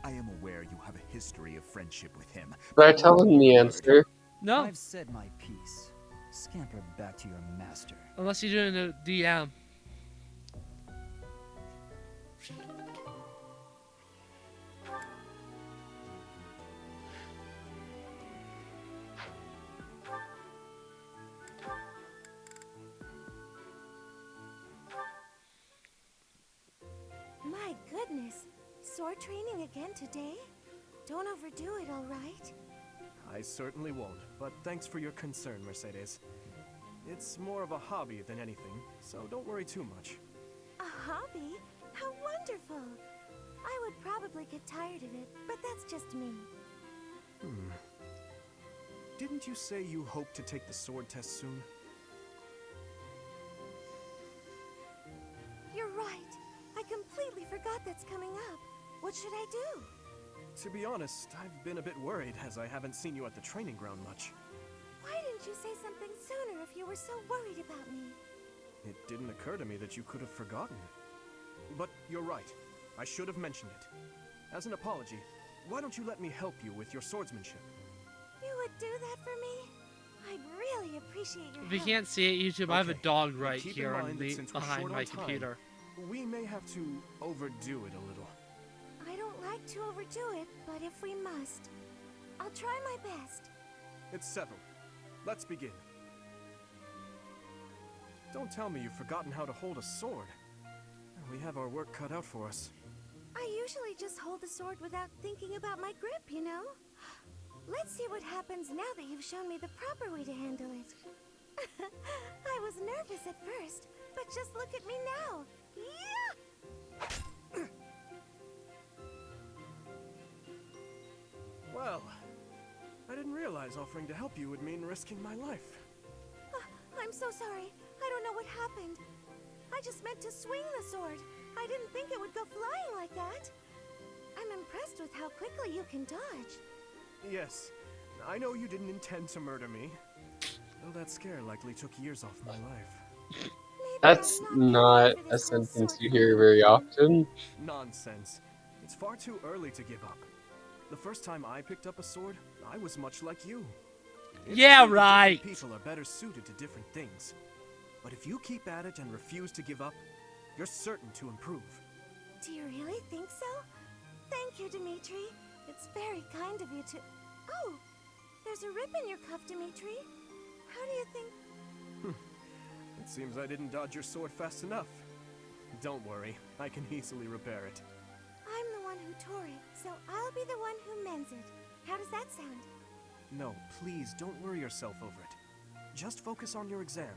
I am aware you have a history of friendship with him. Should I tell him the answer? No. I've said my piece. Scamper back to your master. Unless you're doing a DM. My goodness. Sword training again today? Don't overdo it, all right? I certainly won't, but thanks for your concern, Mercedes. It's more of a hobby than anything, so don't worry too much. A hobby? How wonderful! I would probably get tired of it, but that's just me. Didn't you say you hope to take the sword test soon? You're right. I completely forgot that's coming up. What should I do? To be honest, I've been a bit worried as I haven't seen you at the training ground much. Why didn't you say something sooner if you were so worried about me? It didn't occur to me that you could have forgotten. But you're right. I should have mentioned it. As an apology, why don't you let me help you with your swordsmanship? You would do that for me? I'd really appreciate your If you help. can't see it, YouTube, I have a dog right Keep here in on mind that the, since we're behind short my on time, computer. we may have to overdo it a little. I don't like to overdo it, but if we must, I'll try my best. It's settled. Let's begin. Don't tell me you've forgotten how to hold a sword. We have our work cut out for us. I usually just hold the sword without thinking about my grip, you know? Let's see what happens now that you've shown me the proper way to handle it. I was nervous at first, but just look at me now. Yeah! Well, I didn't realize offering to help you would mean risking my life. I'm so sorry. I don't know what happened. I just meant to swing the sword. I didn't think it would go flying like that. I'm impressed with how quickly you can dodge. Yes, I know you didn't intend to murder me. Though that scare likely took years off my life. That's not a sentence you hear very often. Nonsense. It's far too early to give up. The first time I picked up a sword, I was much like you. It's Yeah, true that right. different people are better suited to different things. But if you keep at it and refuse to give up, you're certain to improve. Do you really think so? Thank you, Dimitri. It's very kind of you to... Oh! There's a rip in your cuff, Dimitri. How do you think... It seems I didn't dodge your sword fast enough. Don't worry, I can easily repair it. I'm the one who tore it, so I'll be the one who mends it. How does that sound? No, please don't worry yourself over it. Just focus on your exam.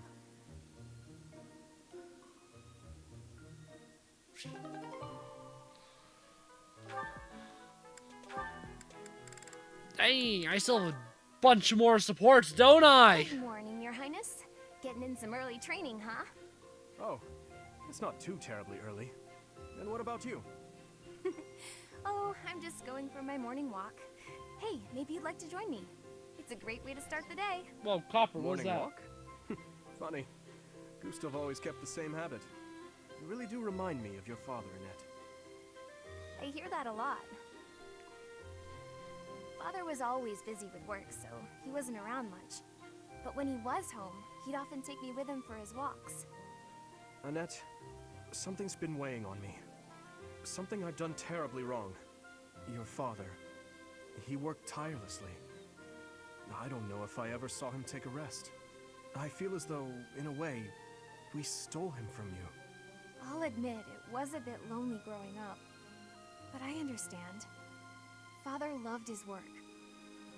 Dang, I still have a bunch more supports, don't I? Good morning, Your Highness. Getting in some early training, huh? Oh, it's not too terribly early. And what about you? Oh, I'm just going for my morning walk. Hey, maybe you'd like to join me. It's a great way to start the day. Whoa, Copper, what's Morning that? walk? Funny. Gustav always kept the same habit. You really do remind me of your father, Annette. I hear that a lot. Father was always busy with work, so he wasn't around much. But when he was home, he'd often take me with him for his walks. Annette, something's been weighing on me. Something I've done terribly wrong. Your father, he worked tirelessly. I don't know if I ever saw him take a rest. I feel as though, in a way, we stole him from you. I'll admit it was a bit lonely growing up, but I understand. Father loved his work.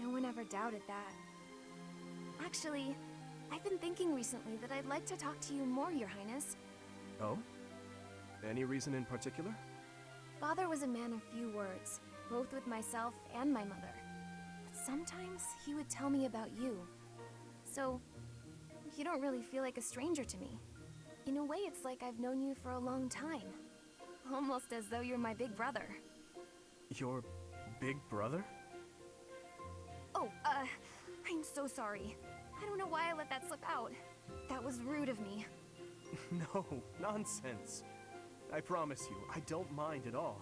No one ever doubted that. Actually, I've been thinking recently that I'd like to talk to you more, Your Highness. Oh? Any reason in particular? Father was a man of few words, both with myself and my mother. sometimes he would tell me about you. So, you don't really feel like a stranger to me. In a way, it's like I've known you for a long time. Almost as though you're my big brother. Your big brother? Oh, I'm so sorry. I don't know why I let that slip out. That was rude of me. No, nonsense. I promise you, I don't mind at all.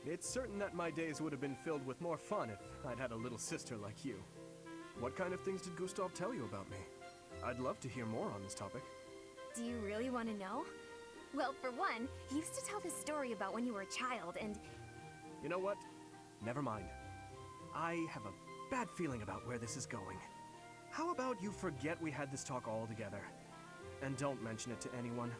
It's certain that my days would have been filled with more fun if I'd had a little sister like you. What kind of things did Gustav tell you about me? I'd love to hear more on this topic. Do you really want to know? Well, for one, he used to tell this story about when you were a child and... You know what? Never mind. I have a bad feeling about where this is going. How about you forget we had this talk altogether? And don't mention it to anyone.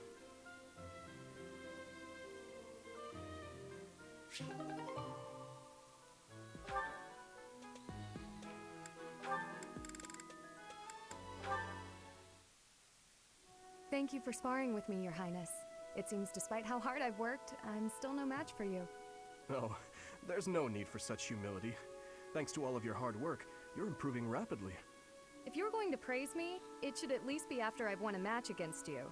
Thank you for sparring with me, Your Highness. It seems despite how hard I've worked, I'm still no match for you. Oh, there's no need for such humility. Thanks to all of your hard work, you're improving rapidly. If you're going to praise me, it should at least be after I've won a match against you.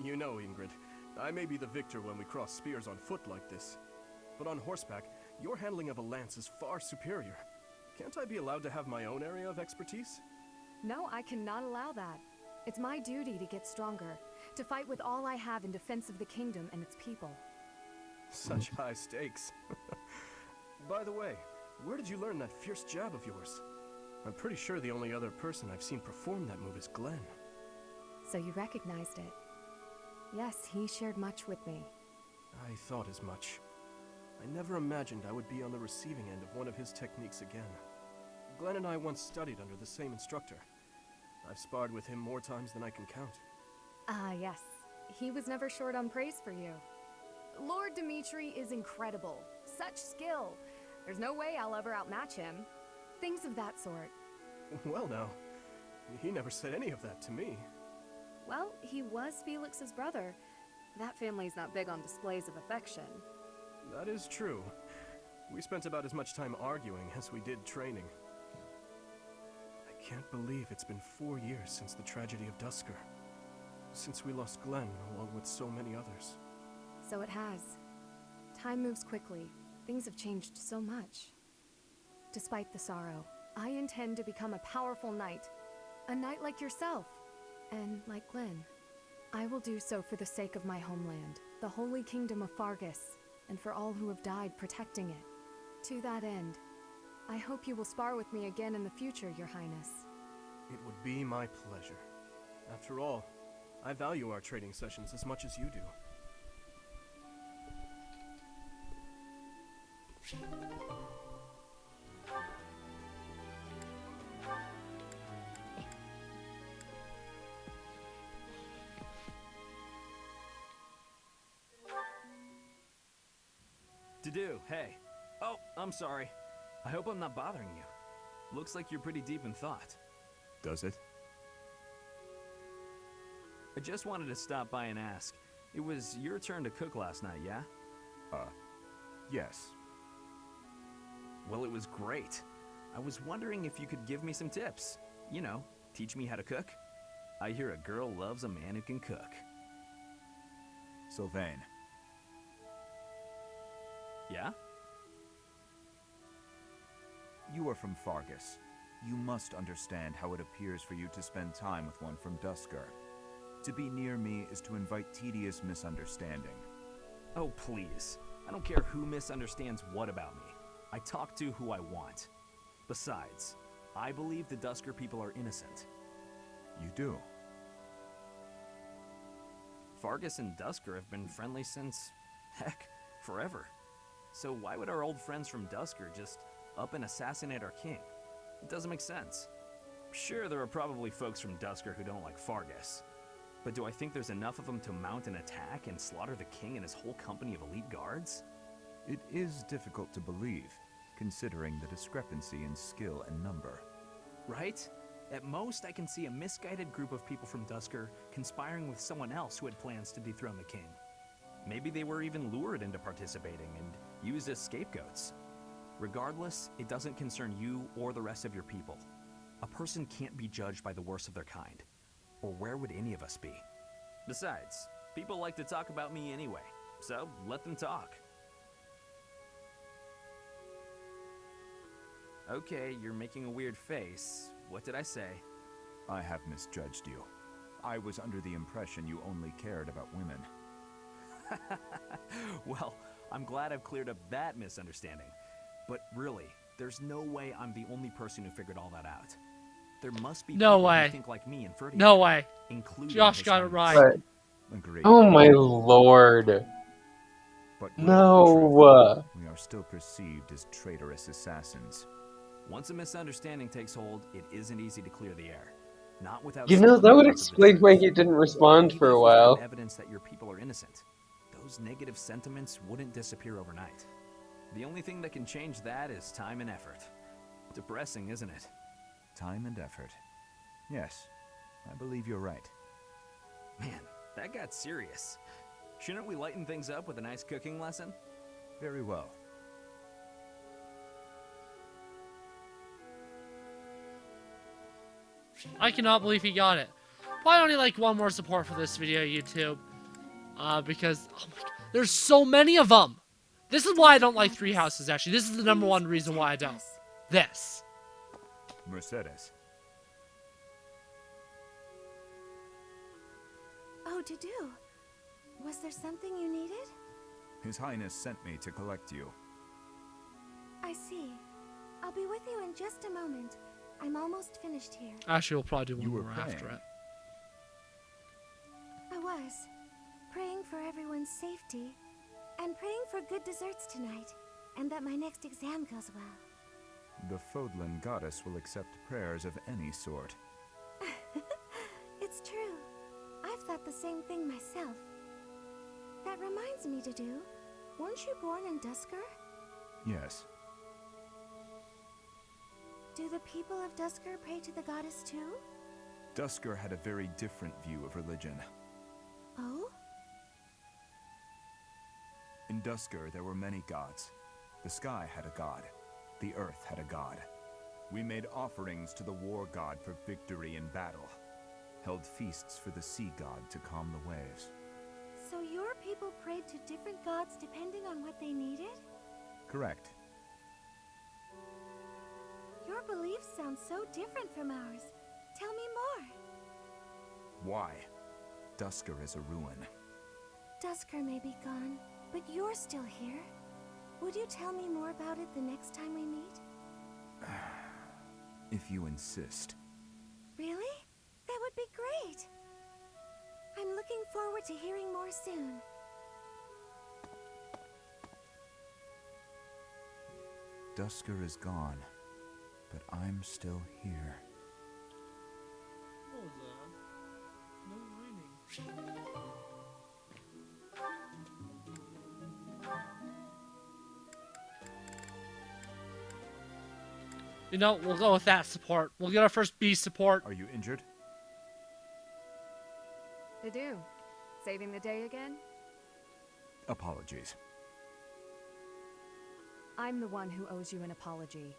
You know, Ingrid, I may be the victor when we cross spears on foot like this. But on horseback, your handling of a lance is far superior. Can't I be allowed to have my own area of expertise? No, I cannot allow that. It's my duty to get stronger, to fight with all I have in defense of the kingdom and its people. Such high stakes. By the way, where did you learn that fierce jab of yours? I'm pretty sure the only other person I've seen perform that move is Glenn. So you recognized it? Yes, he shared much with me. I thought as much. I never imagined I would be on the receiving end of one of his techniques again. Glenn and I once studied under the same instructor. I've sparred with him more times than I can count. Ah, yes. He was never short on praise for you. Lord Dimitri is incredible. Such skill. There's no way I'll ever outmatch him. Things of that sort. Well now, he never said any of that to me. Well, he was Felix's brother. That family's not big on displays of affection. That is true. We spent about as much time arguing as we did training. I can't believe it's been 4 years since the tragedy of Dusker. Since we lost Glenn, along with so many others. So it has. Time moves quickly. Things have changed so much. Despite the sorrow, I intend to become a powerful knight. A knight like yourself. And like Glenn. I will do so for the sake of my homeland, the holy kingdom of Fargus, and for all who have died protecting it. To that end, I hope you will spar with me again in the future, Your Highness. It would be my pleasure. After all, I value our trading sessions as much as you do. Hey. Oh, I'm sorry. I hope I'm not bothering you. Looks like you're pretty deep in thought. Does it? I just wanted to stop by and ask. It was your turn to cook last night, yeah? Yes. Well, it was great. I was wondering if you could give me some tips. You know, teach me how to cook. I hear a girl loves a man who can cook. Sylvain. Yeah? You are from Fargus. You must understand how it appears for you to spend time with one from Dusker. To be near me is to invite tedious misunderstanding. Oh, please. I don't care who misunderstands what about me. I talk to who I want. Besides, I believe the Dusker people are innocent. You do? Fargus and Dusker have been friendly since, heck, forever. So why would our old friends from Dusker just up and assassinate our king? It doesn't make sense. Sure, there are probably folks from Dusker who don't like Fargus. But do I think there's enough of them to mount an attack and slaughter the king and his whole company of elite guards? It is difficult to believe, considering the discrepancy in skill and number. Right? At most, I can see a misguided group of people from Dusker conspiring with someone else who had plans to dethrone the king. Maybe they were even lured into participating and used as scapegoats. Regardless, it doesn't concern you or the rest of your people. A person can't be judged by the worst of their kind. Or where would any of us be? Besides, people like to talk about me anyway, so let them talk. Okay, you're making a weird face. What did I say? I have misjudged you. I was under the impression you only cared about women. Well, I'm glad I've cleared up that misunderstanding. But really, there's no way I'm the only person who figured all that out. There must be No people way. who think like me and Ferdy. No way. Including Josh his got it Highness. right. Agreed. Oh my lord. But No. we are still perceived as traitorous assassins. Once a misunderstanding takes hold, it isn't easy to clear the air. Not without You know, that would explain why he didn't respond for a while. Evidence that your people are innocent. Those negative sentiments wouldn't disappear overnight. The only thing that can change that is time and effort. Depressing, isn't it? Time and effort. Yes, I believe you're right. Man, that got serious. Shouldn't we lighten things up with a nice cooking lesson? Very well. I cannot believe he got it. Probably only like one more support for this video, YouTube. Because oh my God, there's so many of them. This is why I don't like Three Houses, actually. This is the number one reason why I don't. This. Mercedes. Oh, to do. Was there something you needed? His Highness sent me to collect you. I see. I'll be with you in just a moment. I'm almost finished here. Actually, we'll probably do one You were more after it. I was. Praying for everyone's safety. And praying for good desserts tonight. And that my next exam goes well. The Fodlan goddess will accept prayers of any sort. It's true. I've thought the same thing myself. That reminds me, Dudu. Weren't you born in Dusker? Yes. Do the people of Dusker pray to the goddess too? Dusker had a very different view of religion. Oh? In Dusker, there were many gods. The sky had a god. The earth had a god. We made offerings to the war god for victory in battle. Held feasts for the sea god to calm the waves. So your people prayed to different gods depending on what they needed? Correct. Your beliefs sound so different from ours. Tell me more. Why? Dusker is a ruin. Dusker may be gone, but you're still here. Would you tell me more about it the next time we meet? If you insist. Really? That would be great. I'm looking forward to hearing more soon. Dusker is gone, but I'm still here. What was that? No raining. You know, we'll go with that support. We'll get our first B support. Are you injured? I do. Saving the day again? Apologies. I'm the one who owes you an apology.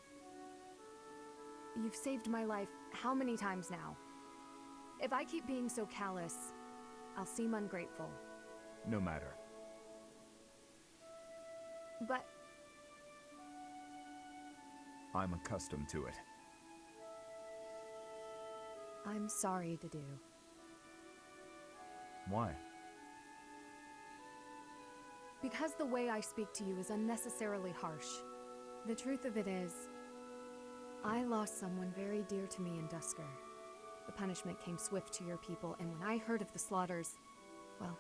You've saved my life how many times now? If I keep being so callous, I'll seem ungrateful. No matter. But I'm accustomed to it. I'm sorry, Dudu. Why? Because the way I speak to you is unnecessarily harsh. The truth of it is, I lost someone very dear to me in Dusker. The punishment came swift to your people, and when I heard of the slaughters, well,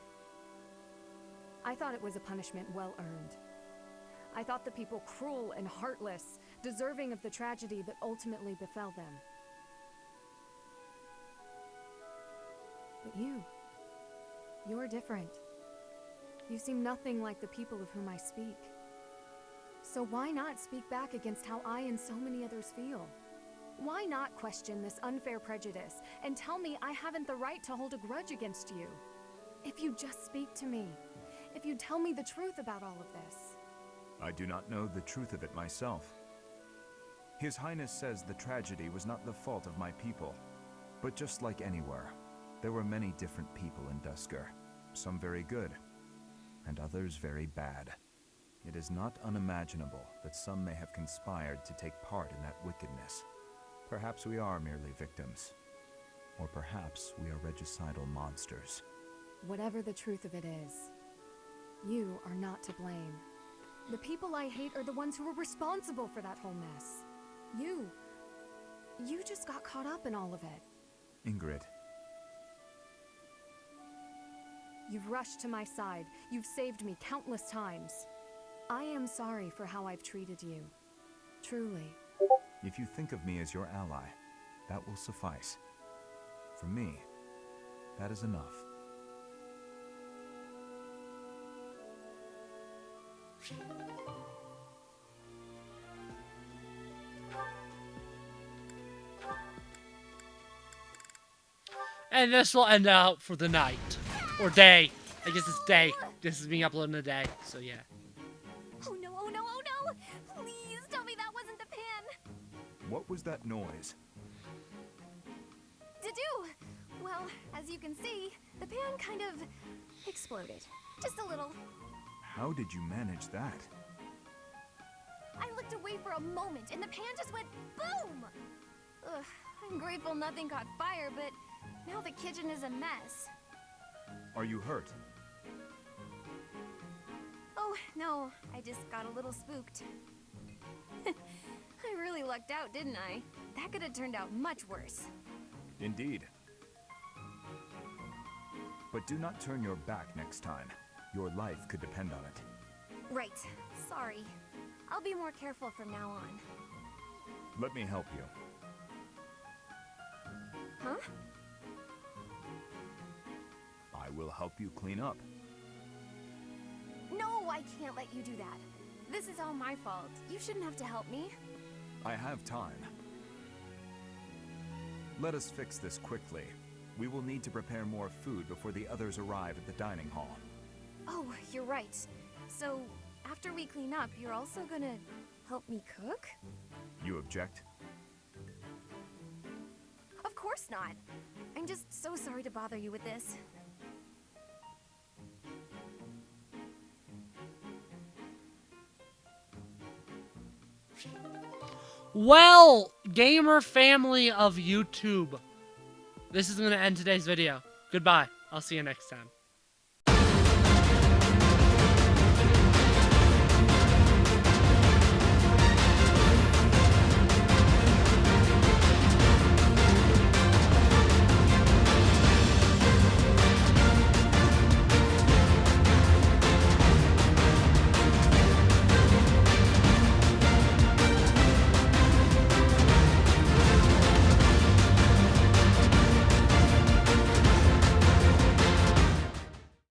I thought it was a punishment well earned. I thought the people cruel and heartless, deserving of the tragedy that ultimately befell them. But you're different. You seem nothing like the people of whom I speak. So why not speak back against how I and so many others feel? Why not question this unfair prejudice and tell me I haven't the right to hold a grudge against you? If you just speak to me, if you tell me the truth about all of this. I do not know the truth of it myself. His Highness says the tragedy was not the fault of my people. But just like anywhere, there were many different people in Duscur. Some very good, and others very bad. It is not unimaginable that some may have conspired to take part in that wickedness. Perhaps we are merely victims. Or perhaps we are regicidal monsters. Whatever the truth of it is, you are not to blame. The people I hate are the ones who were responsible for that whole mess. You just got caught up in all of it. Ingrid. You've rushed to my side. You've saved me countless times. I am sorry for how I've treated you. Truly. If you think of me as your ally, that will suffice. For me, that is enough. And this will end out for the night. Or day. I guess it's day. This is being uploaded in a day, so yeah. Oh no, oh no, oh no! Please tell me that wasn't the pan! What was that noise? To-do! Well, as you can see, the pan kind of exploded. Just a little. How did you manage that? I looked away for a moment, and the pan just went boom! Ugh, I'm grateful nothing caught fire, but now the kitchen is a mess. Are you hurt? Oh, no, I just got a little spooked. I really lucked out, didn't I? That could have turned out much worse. Indeed. But do not turn your back next time. Your life could depend on it. Right. Sorry. I'll be more careful from now on. Let me help you. Huh? I will help you clean up. No, I can't let you do that. This is all my fault. You shouldn't have to help me. I have time. Let us fix this quickly. We will need to prepare more food before the others arrive at the dining hall. Oh, you're right. So, after we clean up, you're also gonna help me cook? You object? Of course not. I'm just so sorry to bother you with this. Well, gamer family of YouTube, this is going to end today's video. Goodbye. I'll see you next time.